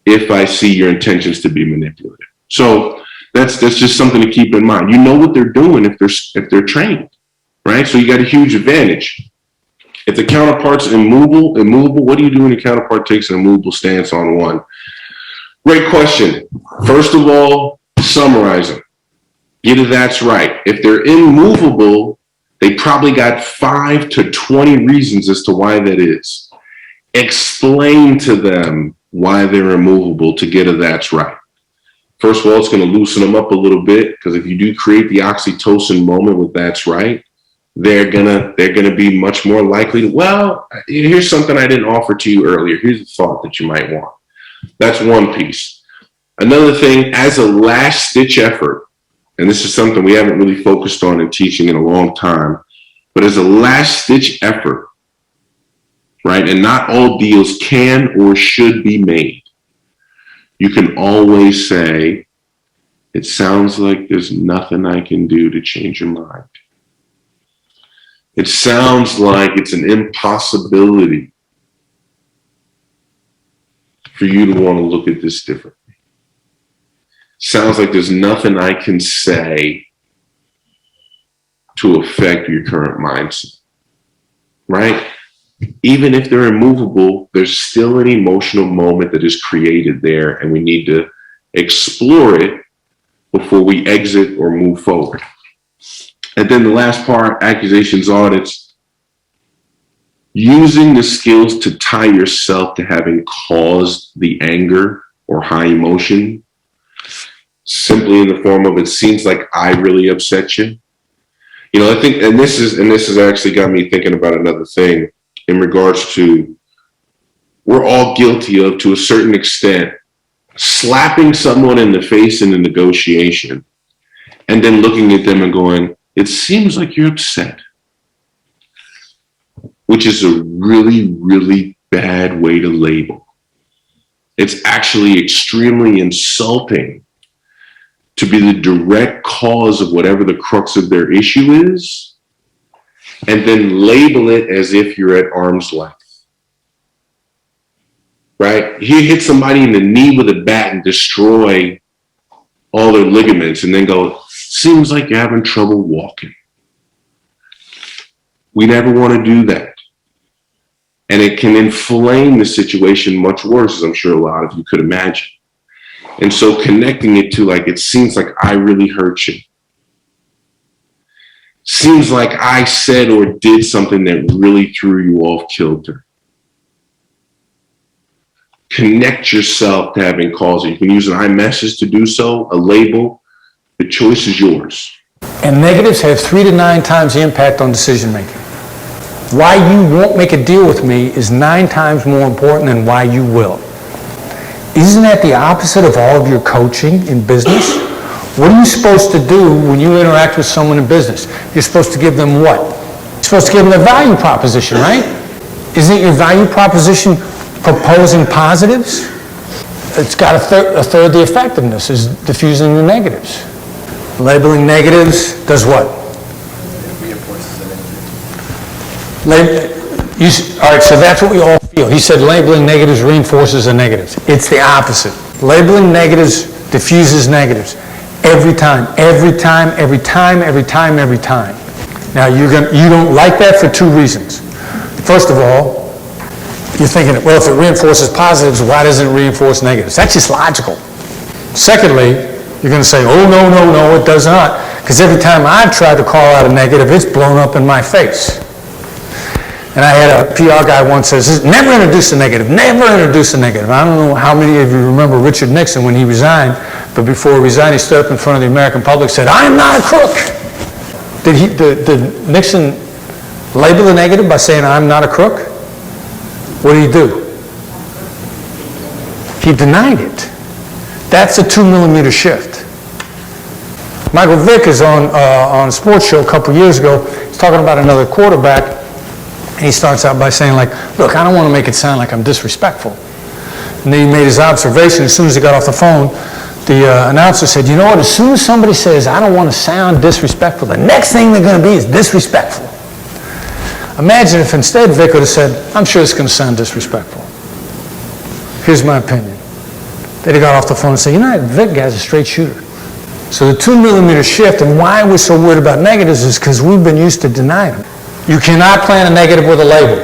if I see your intentions to be manipulative. So that's just something to keep in mind. You know what they're doing if they're trained, right? So you got a huge advantage. If the counterpart's immovable, what do you do when the counterpart takes an immovable stance on one? Great question. First of all, summarize them. Get it, that's right. If they're immovable, they probably got 5 to 20 reasons as to why that is. Explain to them why they're immovable to get a that's right. First of all, it's going to loosen them up a little bit because if you do create the oxytocin moment with that's right, they're gonna be much more likely to, well, here's something I didn't offer to you earlier. Here's a thought that you might want. That's one piece. Another thing, as a last ditch effort, and this is something we haven't really focused on in teaching in a long time, but as a last ditch effort, right? And not all deals can or should be made. You can always say, it sounds like there's nothing I can do to change your mind. It sounds like it's an impossibility for you to want to look at this differently. Sounds like there's nothing I can say to affect your current mindset, right? Even if they're immovable, there's still an emotional moment that is created there, and we need to explore it before we exit or move forward. And then the last part, accusations, audits, using the skills to tie yourself to having caused the anger or high emotion, simply in the form of, it seems like I really upset you. You know, I think, and this has actually got me thinking about another thing in regards to, we're all guilty of, to a certain extent, slapping someone in the face in a negotiation and then looking at them and going, it seems like you're upset, which is a really, really bad way to label. It's actually extremely insulting to be the direct cause of whatever the crux of their issue is, and then label it as if you're at arm's length. Right? You hit somebody in the knee with a bat and destroy all their ligaments and then go, seems like you're having trouble walking. We never want to do that. And it can inflame the situation much worse, as I'm sure a lot of you could imagine. And so connecting it to, like, it seems like I really hurt you. Seems like I said or did something that really threw you off kilter. Connect yourself to having cause. You can use an iMessage to do so, a label. The choice is yours. And negatives have 3 to 9 times the impact on decision making. Why you won't make a deal with me is 9 times more important than why you will. Isn't that the opposite of all of your coaching in business? What are you supposed to do when you interact with someone in business? You're supposed to give them what? You're supposed to give them a value proposition, right? Isn't your value proposition proposing positives? It's got a third the effectiveness is diffusing the negatives. Labeling negatives does what? All right, so that's what we all feel. He said labeling negatives reinforces the negatives. It's the opposite. Labeling negatives diffuses negatives. Every time, every time, every time, every time, every time. Now, you don't like that for 2 reasons. First of all, you're thinking, well, if it reinforces positives, why doesn't it reinforce negatives? That's just logical. Secondly, you're going to say, oh, no, no, no, it does not. Because every time I've tried to call out a negative, it's blown up in my face. And I had a PR guy once says, never introduce a negative, never introduce a negative. I don't know how many of you remember Richard Nixon when he resigned, but before he resigned, he stood up in front of the American public and said, I'm not a crook. Did Nixon label the negative by saying, I'm not a crook? What did he do? He denied it. That's a 2-millimeter shift. Michael Vick is on a sports show a couple years ago. He's talking about another quarterback. And he starts out by saying, like, look, I don't want to make it sound like I'm disrespectful. And then he made his observation. As soon as he got off the phone, the announcer said, you know what, as soon as somebody says, I don't want to sound disrespectful, the next thing they're going to be is disrespectful. Imagine if instead Vic would have said, I'm sure it's going to sound disrespectful. Here's my opinion. Then he got off the phone and said, you know, that Vic guy's a straight shooter. So the 2-millimeter shift, and why we're so worried about negatives is because we've been used to denying them. You cannot plan a negative with a label.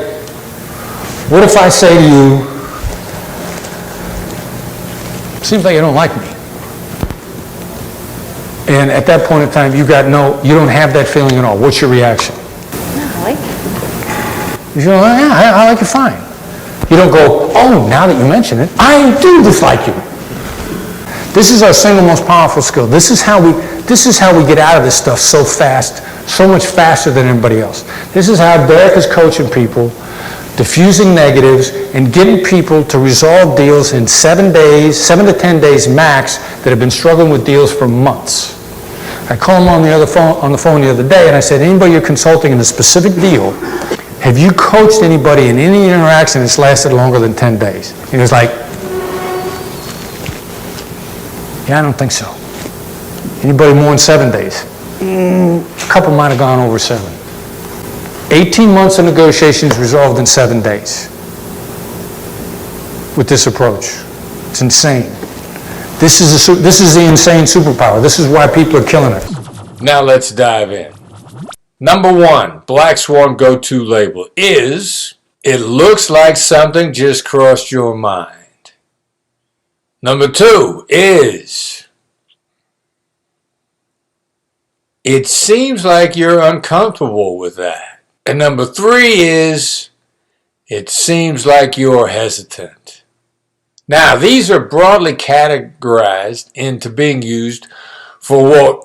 What if I say to you, seems like you don't like me. And at that point in time, you don't have that feeling at all. What's your reaction? No, I like it. You go, oh, yeah, I like you fine. You don't go, oh, now that you mention it, I do dislike you. This is our single most powerful skill. This is how we get out of this stuff so fast, so much faster than anybody else. This is how Derek is coaching people, diffusing negatives, and getting people to resolve deals in 7 to 10 days max that have been struggling with deals for months. I called him on the phone the other day, and I said, anybody you're consulting in a specific deal, have you coached anybody in any interaction that's lasted longer than 10 days? And he was like, yeah, I don't think so. Anybody more than 7 days? A couple might have gone over 7. 18 months of negotiations resolved in 7 days. with this approach. It's insane. This is the insane superpower. This is why people are killing it. Now let's dive in. Number one, Black Swan go-to label is, it looks like something just crossed your mind. Number two is, it seems like you're uncomfortable with that. And number three is, it seems like you're hesitant. Now, these are broadly categorized into being used for what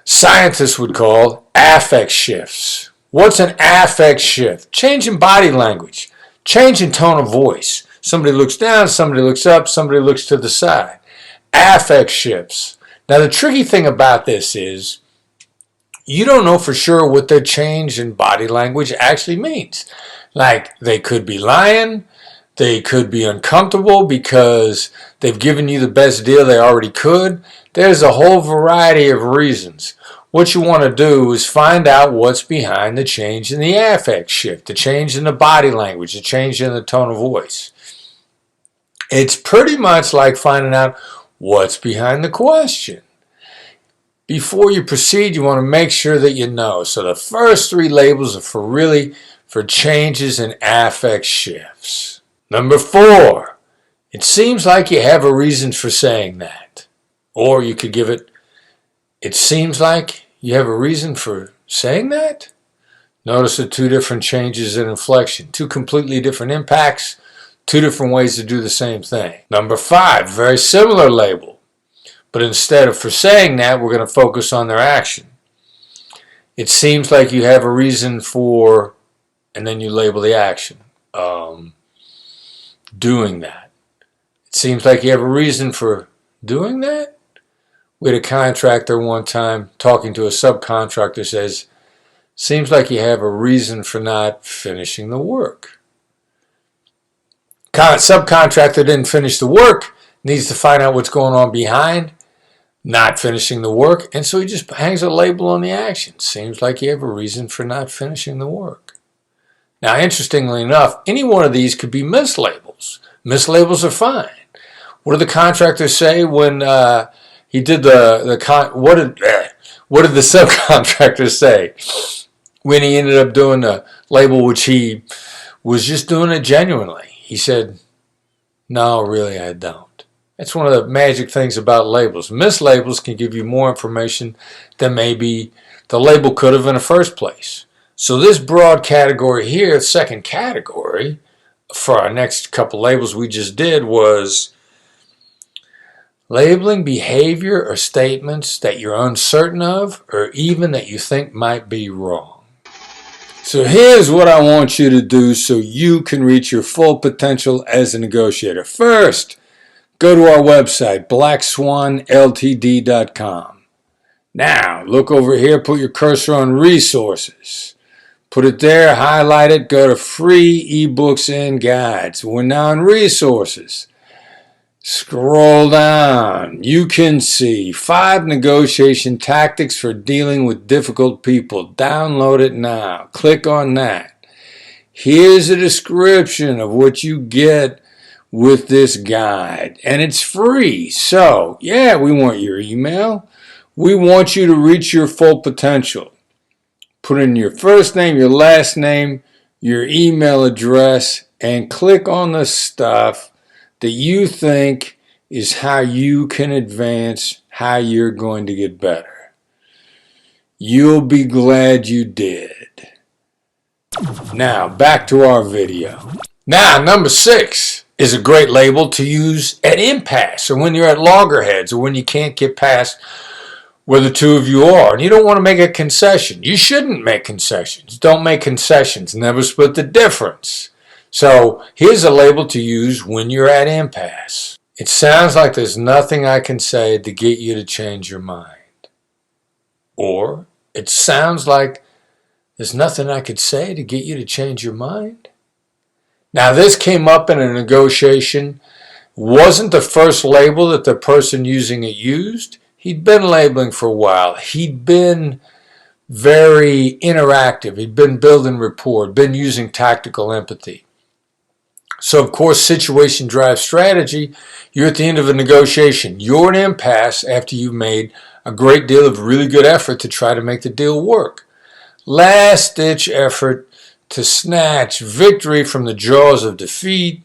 scientists would call affect shifts. What's an affect shift? Change in body language, change in tone of voice. Somebody looks down, somebody looks up, somebody looks to the side. Affect shifts. Now, the tricky thing about this is you don't know for sure what the change in body language actually means. Like, they could be lying, they could be uncomfortable because they've given you the best deal they already could. There's a whole variety of reasons. What you want to do is find out what's behind the change in the affect shift, the change in the body language, the change in the tone of voice. It's pretty much like finding out what's behind the question. Before you proceed, you want to make sure that you know. So the first three labels are for changes in affect shifts. Number four, it seems like you have a reason for saying that. Or you could give it seems like you have a reason for saying that? Notice the two different changes in inflection, two completely different impacts, two different ways to do the same thing. Number five, very similar label. But instead of for saying that, we're going to focus on their action. It seems like you have a reason for, and then you label the action. Doing that. It seems like you have a reason for doing that. We had a contractor one time talking to a subcontractor says, seems like you have a reason for not finishing the work. Subcontractor didn't finish the work, needs to find out what's going on behind not finishing the work, and so he just hangs a label on the action. Seems like you have a reason for not finishing the work. Now, interestingly enough, any one of these could be mislabels. Mislabels are fine. What did the contractor say when he did what did the subcontractor say when he ended up doing the label, which he was just doing it genuinely? He said, "No, really, I don't." That's one of the magic things about labels. Mislabels can give you more information than maybe the label could have in the first place. So this broad category here, the second category, for our next couple labels we just did was labeling behavior or statements that you're uncertain of or even that you think might be wrong. So here's what I want you to do so you can reach your full potential as a negotiator. First, go to our website, blackswanltd.com. Now, look over here, put your cursor on resources. Put it there, highlight it, go to free ebooks and guides. We're now in resources. Scroll down. You can see 5 negotiation tactics for dealing with difficult people. Download it now. Click on that. Here's a description of what you get with this guide. And it's free. So, yeah, we want your email. We want you to reach your full potential. Put in your first name, your last name, your email address, and click on the stuff that you think is how you can advance, how you're going to get better. You'll be glad you did. Now, back to our video. Now, number 6 is a great label to use at impasse, or when you're at loggerheads, or when you can't get past where the two of you are, and you don't want to make a concession. You shouldn't make concessions. Don't make concessions. Never split the difference. So here's a label to use when you're at impasse. It sounds like there's nothing I can say to get you to change your mind. Or it sounds like there's nothing I could say to get you to change your mind. Now this came up in a negotiation. Wasn't the first label that the person using it used. He'd been labeling for a while. He'd been very interactive. He'd been building rapport, been using tactical empathy. So, of course, situation drives strategy. You're at the end of a negotiation. You're in an impasse after you've made a great deal of really good effort to try to make the deal work. Last-ditch effort to snatch victory from the jaws of defeat.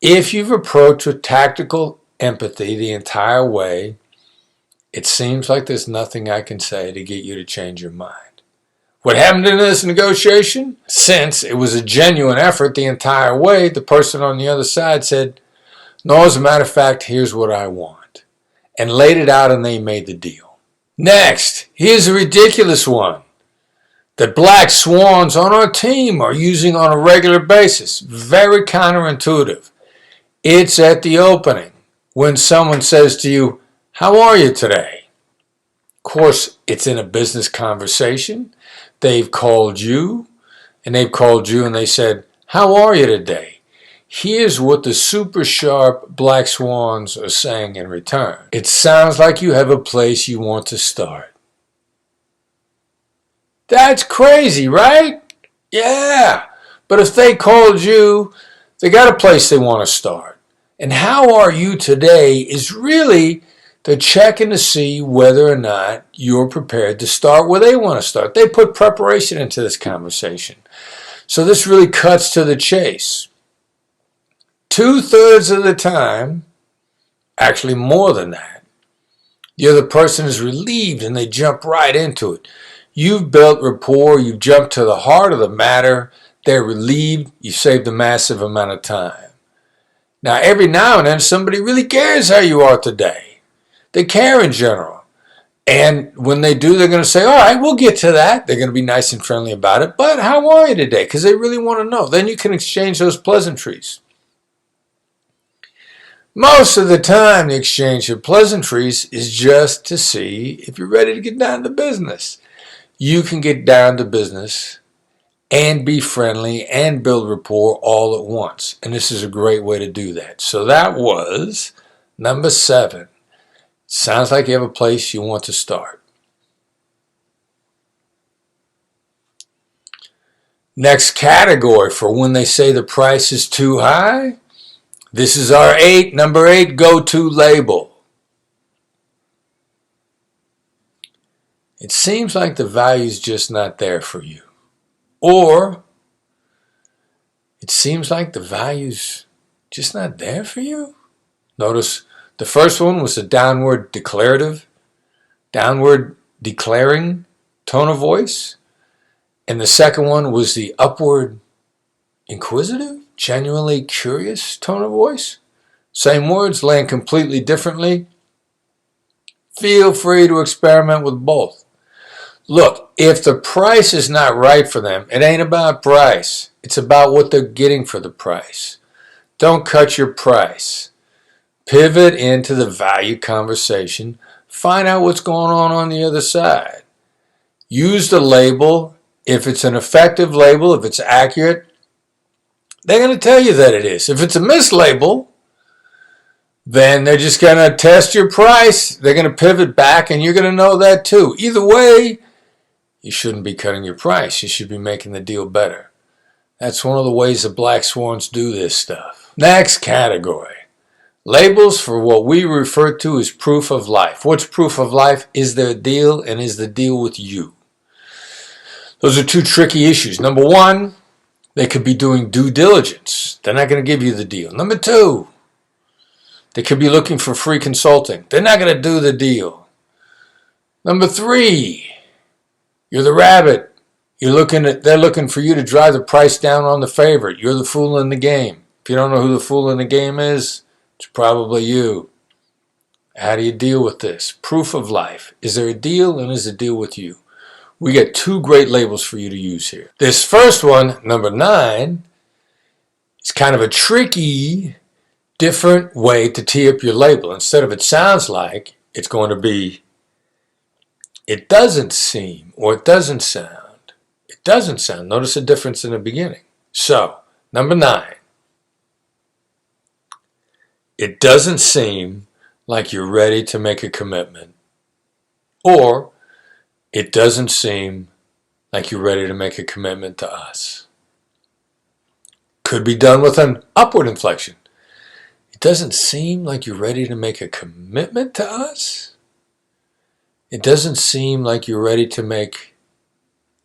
If you've approached with tactical empathy the entire way, it seems like there's nothing I can say to get you to change your mind. What happened in this negotiation? Since it was a genuine effort the entire way, the person on the other side said, no, as a matter of fact, here's what I want. And laid it out and they made the deal. Next, here's a ridiculous one that black swans on our team are using on a regular basis. Very counterintuitive. It's at the opening when someone says to you, how are you today? Of course, it's in a business conversation. They've called you, and they said, how are you today? Here's what the super sharp black swans are saying in return. It sounds like you have a place you want to start. That's crazy, right? Yeah. But if they called you, they got a place they want to start. And how are you today is really they're checking to see whether or not you're prepared to start where they want to start. They put preparation into this conversation. So this really cuts to the chase. 2/3 of the time, actually more than that, the other person is relieved and they jump right into it. You've built rapport, you've jumped to the heart of the matter, they're relieved, you saved a massive amount of time. Now, every now and then, somebody really cares how you are today. They care in general. And when they do, they're going to say, all right, we'll get to that. They're going to be nice and friendly about it. But how are you today? Because they really want to know. Then you can exchange those pleasantries. Most of the time, the exchange of pleasantries is just to see if you're ready to get down to business. You can get down to business and be friendly and build rapport all at once. And this is a great way to do that. So that was number 7. Sounds like you have a place you want to start. Next category for when they say the price is too high. This is our number 8 go-to label. It seems like the value's just not there for you. Or it seems like the value's just not there for you. Notice the first one was a downward declaring tone of voice. And the second one was the upward inquisitive, genuinely curious tone of voice. Same words, land completely differently. Feel free to experiment with both. Look, if the price is not right for them, it ain't about price. It's about what they're getting for the price. Don't cut your price. Pivot into the value conversation. Find out what's going on the other side. Use the label. If it's an effective label, if it's accurate, they're going to tell you that it is. If it's a mislabel, then they're just going to test your price. They're going to pivot back, and you're going to know that too. Either way, you shouldn't be cutting your price. You should be making the deal better. That's one of the ways the black swans do this stuff. Next category. Labels for what we refer to as proof of life. What's proof of life? Is there a deal, and is the deal with you? Those are 2 tricky issues. Number 1, they could be doing due diligence. They're not going to give you the deal. Number 2, they could be looking for free consulting. They're not going to do the deal. Number 3, you're the rabbit. They're looking for you to drive the price down on the favorite. You're the fool in the game. If you don't know who the fool in the game is, it's probably you. How do you deal with this? Proof of life. Is there a deal, and is the deal with you? We got 2 great labels for you to use here. This first one, number 9, is kind of a tricky, different way to tee up your label. Instead of it sounds like, it's going to be, it doesn't seem, or it doesn't sound. It doesn't sound. Notice the difference in the beginning. So, number 9. It doesn't seem like you're ready to make a commitment. Or, it doesn't seem like you're ready to make a commitment to us. Could be done with an upward inflection. It doesn't seem like you're ready to make a commitment to us. It doesn't seem like you're ready to make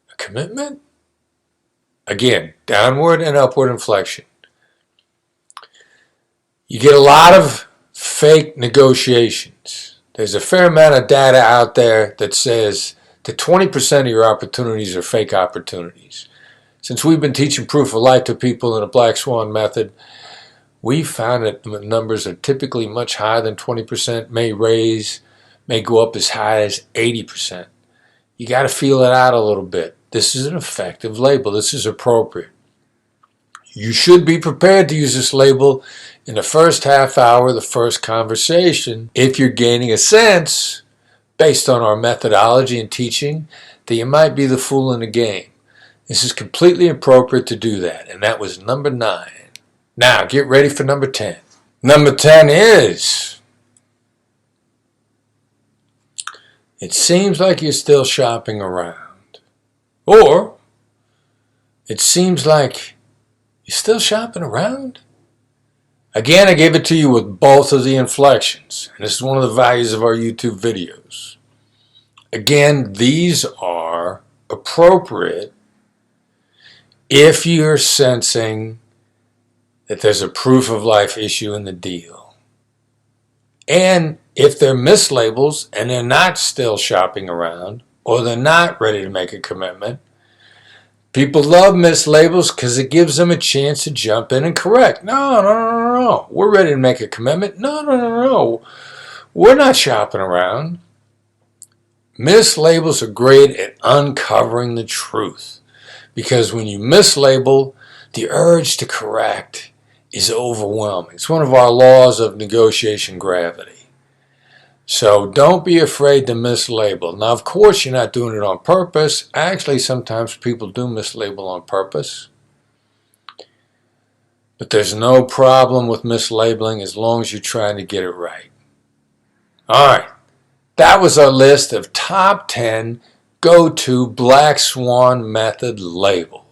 a commitment. Again, downward and upward inflection. You get a lot of fake negotiations. There's a fair amount of data out there that says that 20% of your opportunities are fake opportunities. Since we've been teaching proof of life to people in the Black Swan method, we found that the numbers are typically much higher than 20%, may go up as high as 80%. You got to feel it out a little bit. This is an effective label. This is appropriate. You should be prepared to use this label in the first half hour of the first conversation if you're gaining a sense, based on our methodology and teaching, that you might be the fool in the game. This is completely appropriate to do that, and that was number 9. Now, get ready for number 10. Number 10 is, it seems like you're still shopping around. Or, it seems like you're still shopping around. Again, I gave it to you with both of the inflections. And this is one of the values of our YouTube videos. Again, these are appropriate if you're sensing that there's a proof of life issue in the deal. And if they're mislabels and they're not still shopping around, or they're not ready to make a commitment. People love mislabels because it gives them a chance to jump in and correct. No. We're ready to make a commitment. No. We're not shopping around. Mislabels are great at uncovering the truth, because when you mislabel, the urge to correct is overwhelming. It's one of our laws of negotiation gravity. So don't be afraid to mislabel. Now, of course, you're not doing it on purpose. Actually, sometimes people do mislabel on purpose. But there's no problem with mislabeling as long as you're trying to get it right. All right. That was our list of top 10 go-to Black Swan method labels.